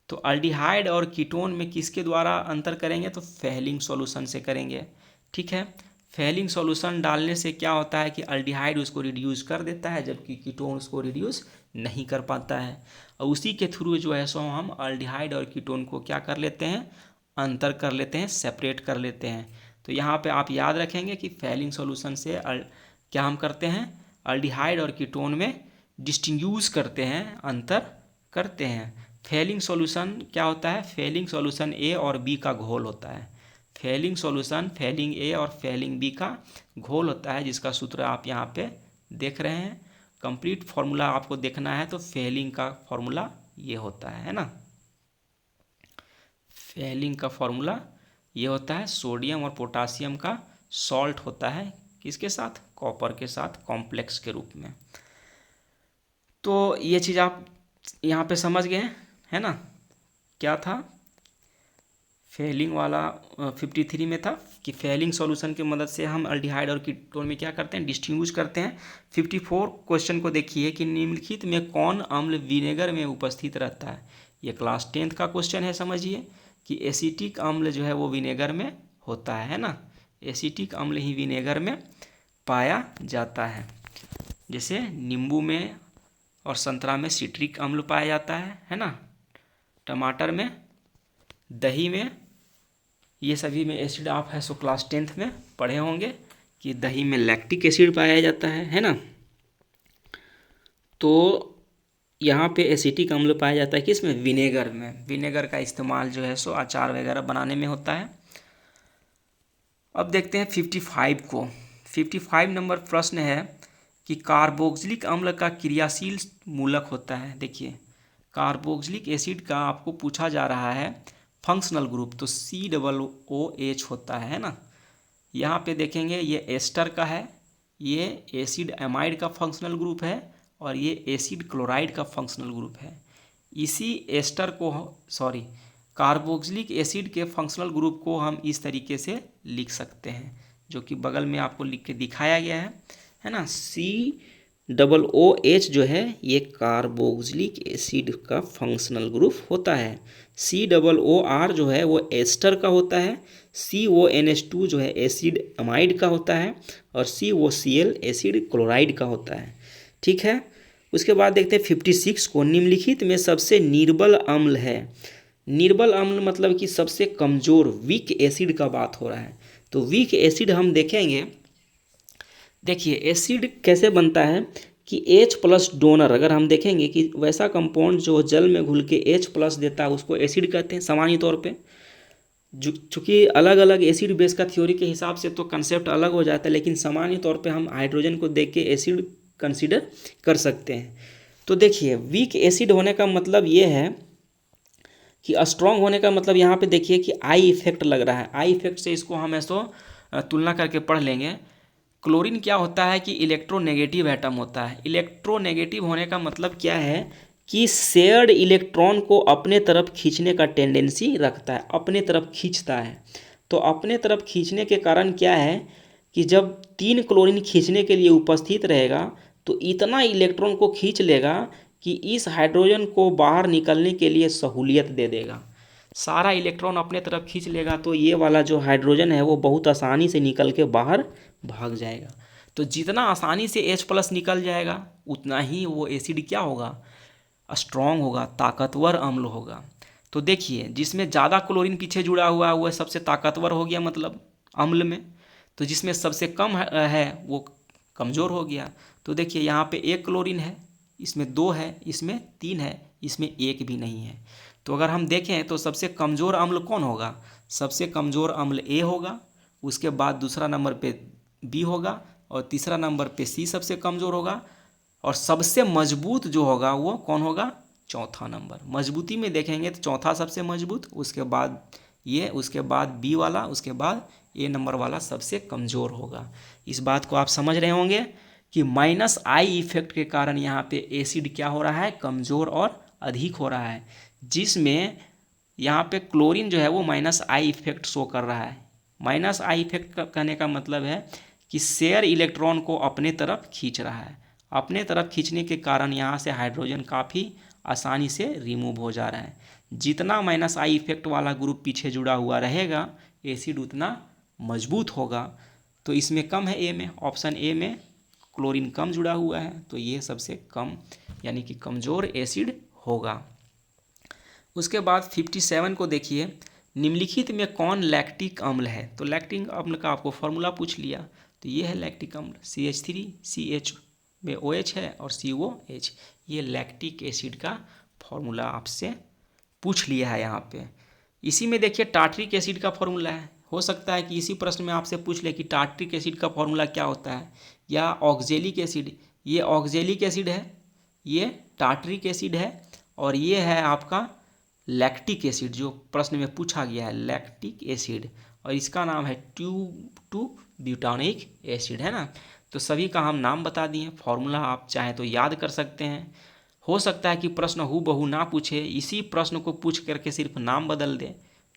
तो एल्डिहाइड और कीटोन में किसके द्वारा अंतर करेंगे, तो फेलिंग सॉल्यूशन से करेंगे। ठीक है, फेलिंग सॉल्यूशन डालने से क्या होता है कि एल्डिहाइड उसको रिड्यूस कर देता है, जबकि कीटोन उसको रिड्यूस नहीं कर पाता है। और उसी के थ्रू जो है सो हम एल्डिहाइड और कीटोन को क्या कर लेते हैं, अंतर कर लेते हैं, सेपरेट कर लेते हैं। तो यहाँ पे आप याद रखेंगे कि फेलिंग सॉल्यूशन से क्या हम करते हैं, एल्डिहाइड और कीटोन में डिस्टिंग्विश करते हैं, अंतर करते हैं। फेलिंग सॉल्यूशन क्या होता है, फेलिंग सॉल्यूशन ए और बी का घोल होता है। फेलिंग सॉल्यूशन फेलिंग ए और फेलिंग बी का घोल होता है, जिसका सूत्र आप यहाँ पे देख रहे हैं। कंप्लीट फॉर्मूला आपको देखना है तो फेलिंग का फॉर्मूला ये होता है ना। फेलिंग का फॉर्मूला ये होता है, सोडियम और पोटासियम का सॉल्ट होता है, किसके साथ, कॉपर के साथ, कॉम्प्लेक्स के रूप में। तो ये चीज़ आप यहाँ पे समझ गए, है ना। क्या था, फेलिंग वाला 53 में था कि फेलिंग सॉल्यूशन की मदद से हम एल्डिहाइड और कीटोन में क्या करते हैं, डिस्टिंग्विश करते हैं। 54 क्वेश्चन को देखिए कि निम्नलिखित में कौन अम्ल विनेगर में उपस्थित रहता है। ये क्लास 10th का क्वेश्चन है, समझिए कि एसिटिक अम्ल जो है वो विनेगर में होता है ना। एसिटिक अम्ल ही विनेगर में पाया जाता है। जैसे नींबू में और संतरा में सिट्रिक अम्ल पाया जाता है ना। टमाटर में, दही में, ये सभी में एसिड आप है सो क्लास 10th में पढ़े होंगे कि दही में लैक्टिक एसिड पाया जाता है ना। तो यहाँ पे एसिटिक अम्ल पाया जाता है किसमें, विनेगर में। विनेगर का इस्तेमाल जो है सो अचार वगैरह बनाने में होता है। अब देखते हैं 55 को। 55 नंबर प्रश्न है कि कार्बोक्सिलिक अम्ल का क्रियाशील मूलक होता है। देखिए कार्बोक्सिलिक एसिड का आपको पूछा जा रहा है फंक्शनल ग्रुप, तो COOH होता है ना। यहाँ पे देखेंगे ये एस्टर का है, ये एसिड एमाइड का फंक्शनल ग्रुप है, और ये एसिड क्लोराइड का फंक्शनल ग्रुप है। इसी एस्टर को कार्बोक्सिलिक एसिड के फंक्शनल ग्रुप को हम इस तरीके से लिख सकते हैं, जो कि बगल में आपको लिख के दिखाया गया है ना। OOH जो है ये कार्बोक्सिलिक एसिड का फंक्शनल ग्रुप होता है। COOR जो है वो एस्टर का होता है। CONH2 जो है एसिड अमाइड का होता है। और COCl एसिड क्लोराइड का होता है। ठीक है, उसके बाद देखते हैं 56 को, निम्नलिखित में सबसे निर्बल अम्ल है। निर्बल अम्ल मतलब कि सबसे कमज़ोर, वीक एसिड का बात हो रहा है। तो वीक एसिड हम देखेंगे। देखिए एसिड कैसे बनता है कि H+ डोनर, अगर हम देखेंगे कि वैसा कंपाउंड जो जल में घुल के H+ देता है उसको एसिड कहते हैं सामान्य तौर पे। चूँकि अलग अलग एसिड बेस का थ्योरी के हिसाब से तो कंसेप्ट अलग हो जाता है, लेकिन सामान्य तौर पे हम हाइड्रोजन को देख के एसिड कंसीडर कर सकते हैं। तो देखिए वीक एसिड होने का मतलब ये है कि स्ट्रॉन्ग होने का मतलब यहाँ पे देखिए कि आई इफेक्ट लग रहा है। आई इफेक्ट से इसको हम ऐसो तुलना करके पढ़ लेंगे। क्लोरीन क्या होता है कि इलेक्ट्रोनेगेटिव एटम होता है। इलेक्ट्रोनेगेटिव होने का मतलब क्या है कि शेयर्ड इलेक्ट्रॉन को अपने तरफ खींचने का टेंडेंसी रखता है, अपने तरफ खींचता है। तो अपने तरफ खींचने के कारण क्या है कि जब 3 क्लोरीन खींचने के लिए उपस्थित रहेगा तो इतना इलेक्ट्रॉन को खींच लेगा कि इस हाइड्रोजन को बाहर निकलने के लिए सहूलियत दे देगा। सारा इलेक्ट्रॉन अपने तरफ खींच लेगा तो ये वाला जो हाइड्रोजन है वो बहुत आसानी से निकल के बाहर भाग जाएगा। तो जितना आसानी से H+ निकल जाएगा उतना ही वो एसिड क्या होगा, स्ट्रॉन्ग होगा, ताकतवर अम्ल होगा। तो देखिए जिसमें ज़्यादा क्लोरीन पीछे जुड़ा हुआ है वह सबसे ताकतवर हो गया मतलब अम्ल में। तो जिसमें सबसे कम है वो कमज़ोर हो गया। तो देखिए यहाँ पे 1 क्लोरीन है, इसमें 2 है, इसमें 3 है, इसमें 1 भी नहीं है। तो अगर हम देखें तो सबसे कमज़ोर अम्ल कौन होगा, सबसे कमज़ोर अम्ल A होगा, उसके बाद दूसरा नंबर पे B होगा और तीसरा नंबर पे C सबसे कमज़ोर होगा। और सबसे मजबूत जो होगा वो कौन होगा, चौथा नंबर। मजबूती में देखेंगे तो चौथा सबसे मजबूत, उसके बाद ये, उसके बाद B वाला, उसके बाद A नंबर वाला सबसे कमज़ोर होगा। इस बात को आप समझ रहे होंगे कि -I इफेक्ट के कारण यहाँ पे एसिड क्या हो रहा है, कमज़ोर और अधिक हो रहा है। जिसमें यहाँ पे क्लोरीन जो है वो -I इफेक्ट शो कर रहा है। -I इफेक्ट कहने का मतलब है कि शेयर इलेक्ट्रॉन को अपने तरफ खींच रहा है। अपने तरफ खींचने के कारण यहाँ से हाइड्रोजन काफ़ी आसानी से रिमूव हो जा रहा है। जितना -I इफेक्ट वाला ग्रुप पीछे जुड़ा हुआ रहेगा एसिड उतना मजबूत होगा। तो इसमें कम है ए में, ऑप्शन ए में क्लोरीन कम जुड़ा हुआ है तो ये सबसे कम यानी कि कमज़ोर एसिड होगा। उसके बाद 57 को देखिए, निम्नलिखित में कौन लैक्टिक अम्ल है। तो लैक्टिक अम्ल का आपको फॉर्मूला पूछ लिया, तो ये है लैक्टिक अम्ल CH3, CH में OH है और COH, ये लैक्टिक एसिड का फॉर्मूला आपसे पूछ लिया है यहाँ पे। इसी में देखिए टार्ट्रिक एसिड का फॉर्मूला है। हो सकता है कि इसी प्रश्न में आपसे पूछ ले कि टार्ट्रिक एसिड का फॉर्मूला क्या होता है, या ऑक्जेलिक एसिड। ये ऑक्जेलिक एसिड है, ये टार्ट्रिक एसिड है और ये है आपका लैक्टिक एसिड जो प्रश्न में पूछा गया है, लैक्टिक एसिड। और इसका नाम है 2 ब्यूटानिक एसिड, है ना। तो सभी का हम नाम बता दिए, फॉर्मूला आप चाहें तो याद कर सकते हैं। हो सकता है कि प्रश्न हूबहू ना पूछे, इसी प्रश्न को पूछ करके सिर्फ नाम बदल दे।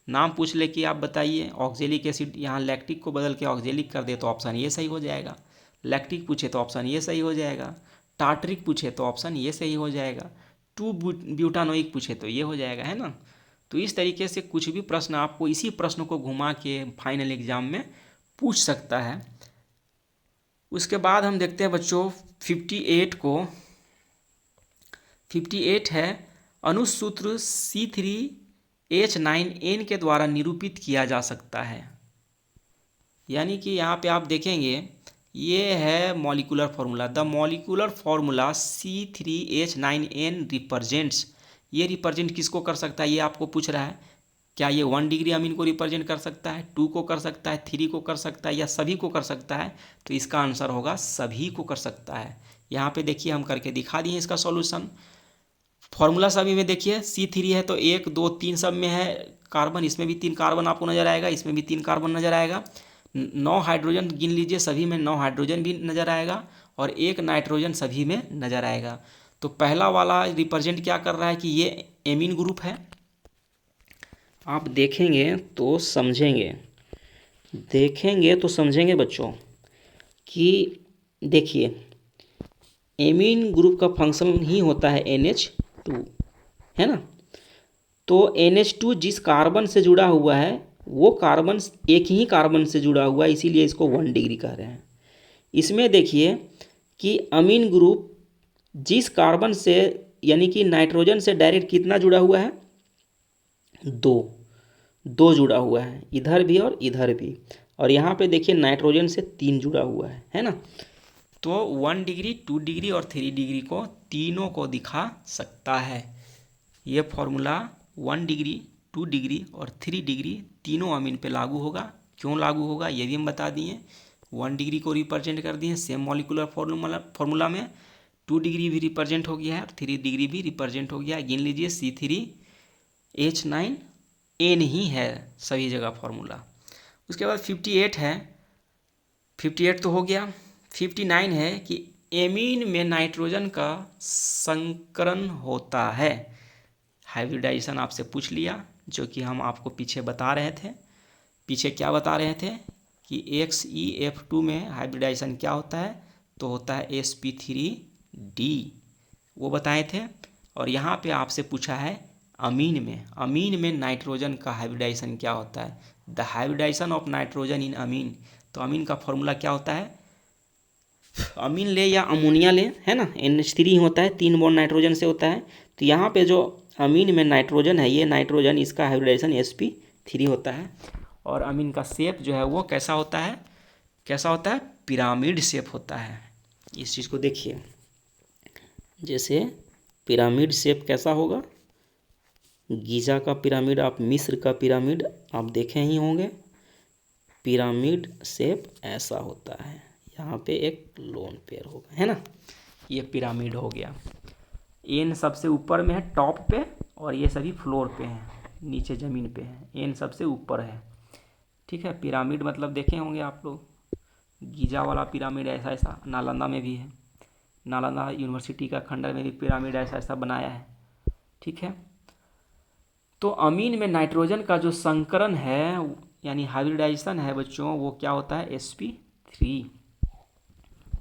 नाम पूछ ले कि आप बताइए ऑक्जेलिक एसिड, यहाँ लैक्टिक को बदल के ऑक्जेलिक कर दे तो ऑप्शन ये सही हो जाएगा। लैक्टिक पूछे तो ऑप्शन ये सही हो जाएगा। टार्ट्रिक पूछे तो ऑप्शन ये सही हो जाएगा। 2 ब्यूटानोइक पूछे तो ये हो जाएगा, है ना। तो इस तरीके से कुछ भी प्रश्न आपको इसी प्रश्न को घुमा के फाइनल एग्जाम में पूछ सकता है। उसके बाद हम देखते हैं बच्चों 58 को। 58 है, अनुसूत्र C3H9N के द्वारा निरूपित किया जा सकता है। यानी कि यहाँ पे आप देखेंगे ये है molecular formula. The molecular formula C3H9N represents, ये रिप्रेजेंट किसको कर सकता है ये आपको पूछ रहा है। क्या ये 1 डिग्री अमीन को रिप्रेजेंट कर सकता है, 2 को कर सकता है, 3 को कर सकता है, या सभी को कर सकता है। तो इसका आंसर होगा सभी को कर सकता है। यहाँ पे देखिए हम करके दिखा दिए इसका सॉल्यूशन। फॉर्मूला सभी में देखिए C3 है तो 1 2 3 सब में है कार्बन, इसमें भी 3 कार्बन आपको नज़र आएगा, इसमें भी 3 कार्बन नज़र आएगा। 9 हाइड्रोजन गिन लीजिए, सभी में 9 हाइड्रोजन भी नज़र आएगा और 1 नाइट्रोजन सभी में नज़र आएगा। तो पहला वाला रिप्रेजेंट क्या कर रहा है कि ये एमीन ग्रुप है। आप देखेंगे तो समझेंगे, देखेंगे तो समझेंगे बच्चों कि देखिए एमीन ग्रुप का फंक्शन ही होता है NH2, है ना। तो NH2 जिस कार्बन से जुड़ा हुआ है वो कार्बन एक ही कार्बन से जुड़ा हुआ है, इसीलिए इसको 1 डिग्री कह रहे हैं। इसमें देखिए कि अमीन ग्रुप जिस कार्बन से यानी कि नाइट्रोजन से डायरेक्ट कितना जुड़ा हुआ है, 2 2 जुड़ा हुआ है, इधर भी और इधर भी। और यहाँ पे देखिए नाइट्रोजन से 3 जुड़ा हुआ है ना। तो 1 डिग्री, 2 डिग्री और 3 डिग्री को तीनों को दिखा सकता है। ये फॉर्मूला 1 डिग्री, 2 डिग्री और 3 डिग्री तीनों अमीन पे लागू होगा। क्यों लागू होगा ये भी हम बता दिए। 1 डिग्री को रिप्रेजेंट कर दिए सेम मॉलिक्यूलर फॉर्मूला में, 2 डिग्री भी रिप्रेजेंट हो गया है और 3 डिग्री भी रिप्रेजेंट हो गया है। गिन लीजिए C3H9N ही है सभी जगह फॉर्मूला। उसके बाद 58 है, 58 तो हो गया। 59 है कि एमीन में नाइट्रोजन का संकरण होता है। हाइब्रिडाइजेशन आपसे पूछ लिया, जो कि हम आपको पीछे बता रहे थे। पीछे क्या बता रहे थे कि XeF2 में हाइब्रिडाइजेशन क्या होता है, तो होता है sp3d, वो बताए थे। और यहाँ पे आपसे पूछा है अमीन में नाइट्रोजन का हाइब्रिडाइजेशन क्या होता है, the hybridization of nitrogen in amine. तो अमीन का फॉर्मूला क्या होता है, अमीन ले या अमोनिया ले, है ना, NH3 होता है, 3 बॉन्ड नाइट्रोजन से होता है। तो यहाँ पे जो अमीन में नाइट्रोजन है, ये नाइट्रोजन, इसका हाइब्रिडाइजेशन sp3 होता है। और अमीन का शेप जो है वो कैसा होता है, पिरामिड शेप होता है। इस चीज़ को देखिए, जैसे पिरामिड शेप कैसा होगा, गीजा का पिरामिड, आप मिस्र का पिरामिड आप देखे ही होंगे, पिरामिड शेप ऐसा होता है। यहाँ पे एक लोन पेयर होगा, है ना, ये पिरामिड हो गया। एन सबसे ऊपर में है टॉप पे, और ये सभी फ्लोर पे हैं, नीचे ज़मीन पे है। एन सबसे ऊपर है, ठीक है। पिरामिड मतलब देखे होंगे आप लोग, गीजा वाला पिरामिड ऐसा ऐसा नालंदा में भी है, नालंदा यूनिवर्सिटी का खंडर में भी पिरामिड ऐसा ऐसा बनाया है, ठीक है। तो अमीन में नाइट्रोजन का जो संकरण है यानी हाइब्रिडाइजेशन है बच्चों, वो क्या होता है, sp3।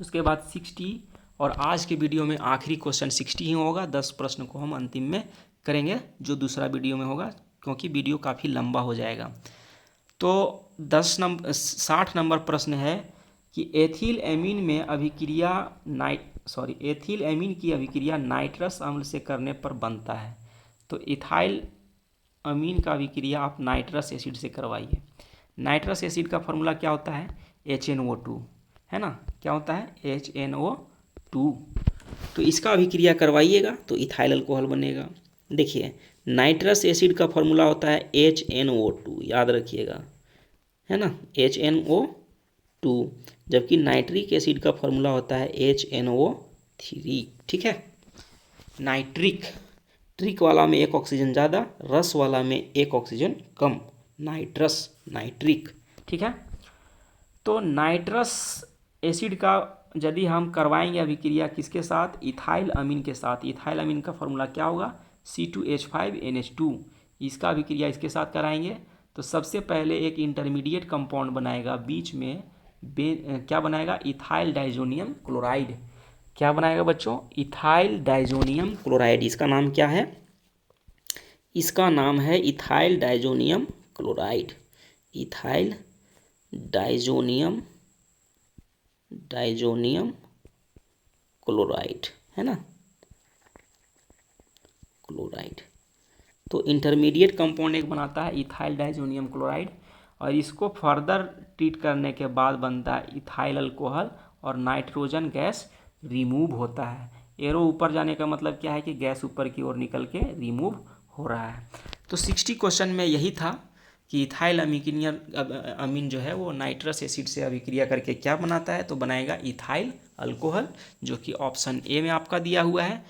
उसके बाद 60, और आज के वीडियो में आखिरी क्वेश्चन 60 ही होगा। 10 प्रश्न को हम अंतिम में करेंगे, जो दूसरा वीडियो में होगा, क्योंकि वीडियो काफ़ी लंबा हो जाएगा। तो 60 नंबर प्रश्न है कि एथिल एमीन की अभिक्रिया नाइट्रस अम्ल से करने पर बनता है। तो इथाइल अमीन का अभिक्रिया आप नाइट्रस एसिड से करवाइए। नाइट्रस एसिड का फॉर्मूला क्या होता है, HNO2, है ना, क्या होता है, HNO2। तो इसका अभिक्रिया करवाइएगा तो इथाइल अल्कोहल बनेगा। देखिए नाइट्रस एसिड का फॉर्मूला होता है HNO2, याद रखिएगा, है ना, HNO2, जबकि नाइट्रिक एसिड का फॉर्मूला होता है HNO3, ठीक है। ट्रिक वाला में एक ऑक्सीजन ज़्यादा, रस वाला में एक ऑक्सीजन कम, नाइट्रिक, ठीक है। तो नाइट्रस एसिड का यदि हम करवाएंगे अभिक्रिया किसके साथ, इथाइल अमीन के साथ। इथाइल अमीन का फॉर्मूला क्या होगा, C2H5NH2। इसका अभिक्रिया इसके साथ कराएंगे तो सबसे पहले एक इंटरमीडिएट कंपाउंड बनाएगा बीच में, क्या बनाएगा, इथाइल डाइजोनियम क्लोराइड। क्या बनाएगा बच्चों, इथाइल डाइजोनियम क्लोराइड। इसका नाम क्या है, इसका नाम है ethyl diazonium chloride, ethyl diazonium chloride, है ना, क्लोराइड। तो इंटरमीडिएट कंपाउंड एक बनाता है इथाइल डाइजोनियम क्लोराइड, और इसको फर्दर ट्रीट करने के बाद बनता है इथाइल अल्कोहल, और नाइट्रोजन गैस रिमूव होता है। एरो ऊपर जाने का मतलब क्या है कि गैस ऊपर की ओर निकल के रिमूव हो रहा है। तो 60 क्वेश्चन में यही था कि इथाइल अमीन जो है वो नाइट्रस एसिड से अभिक्रिया करके क्या बनाता है, तो बनाएगा इथाइल अल्कोहल, जो कि ऑप्शन ए में आपका दिया हुआ है।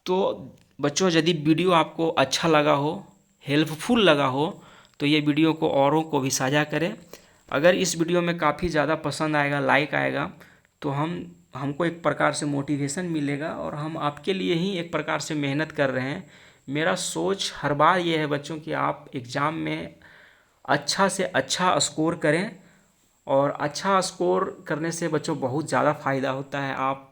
तो बच्चों यदि वीडियो आपको अच्छा लगा हो, हेल्पफुल लगा हो, तो ये वीडियो को औरों को भी साझा करें। अगर इस वीडियो में काफ़ी ज़्यादा पसंद आएगा, लाइक आएगा, तो हमको एक प्रकार से मोटिवेशन मिलेगा, और हम आपके लिए ही एक प्रकार से मेहनत कर रहे हैं। मेरा सोच हर बार ये है बच्चों कि आप एग्ज़ाम में अच्छा से अच्छा स्कोर करें, और अच्छा स्कोर करने से बच्चों बहुत ज़्यादा फ़ायदा होता है। आप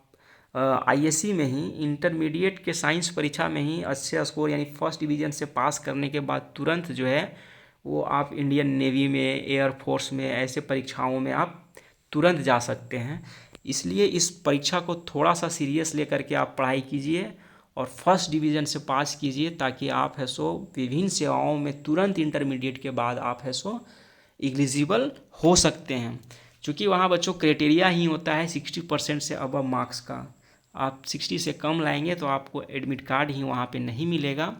आईएससी में ही इंटरमीडिएट के साइंस परीक्षा में ही अच्छे स्कोर यानी फर्स्ट डिवीज़न से पास करने के बाद तुरंत जो है वो आप इंडियन नेवी में, एयरफोर्स में, ऐसे परीक्षाओं में आप तुरंत जा सकते हैं। इसलिए इस परीक्षा को थोड़ा सा सीरियस लेकर के आप पढ़ाई कीजिए और फर्स्ट डिवीज़न से पास कीजिए, ताकि आप है सो विभिन्न सेवाओं में तुरंत इंटरमीडिएट के बाद आप है सो एलिजिबल हो सकते हैं। क्योंकि वहाँ बच्चों क्राइटेरिया ही होता है 60% से अबव मार्क्स का। आप 60 से कम लाएंगे तो आपको एडमिट कार्ड ही वहाँ पे नहीं मिलेगा।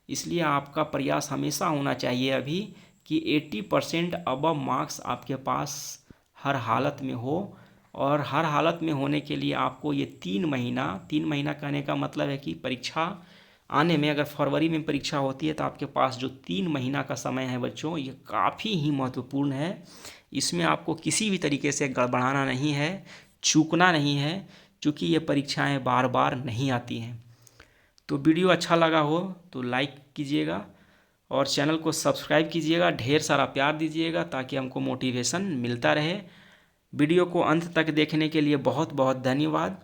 इसलिए आपका प्रयास हमेशा होना चाहिए अभी कि 80% अबव मार्क्स आपके पास हर हालत में हो। और हर हालत में होने के लिए आपको ये 3 महीना कहने का मतलब है कि परीक्षा आने में, अगर फरवरी में परीक्षा होती है तो आपके पास जो 3 महीना का समय है बच्चों, ये काफ़ी ही महत्वपूर्ण है। इसमें आपको किसी भी तरीके से गड़बड़ाना नहीं है, चूकना नहीं है, क्योंकि ये परीक्षाएं बार बार नहीं आती हैं। तो वीडियो अच्छा लगा हो तो लाइक कीजिएगा और चैनल को सब्सक्राइब कीजिएगा, ढेर सारा प्यार दीजिएगा ताकि हमको मोटिवेशन मिलता रहे। वीडियो को अंत तक देखने के लिए बहुत बहुत धन्यवाद।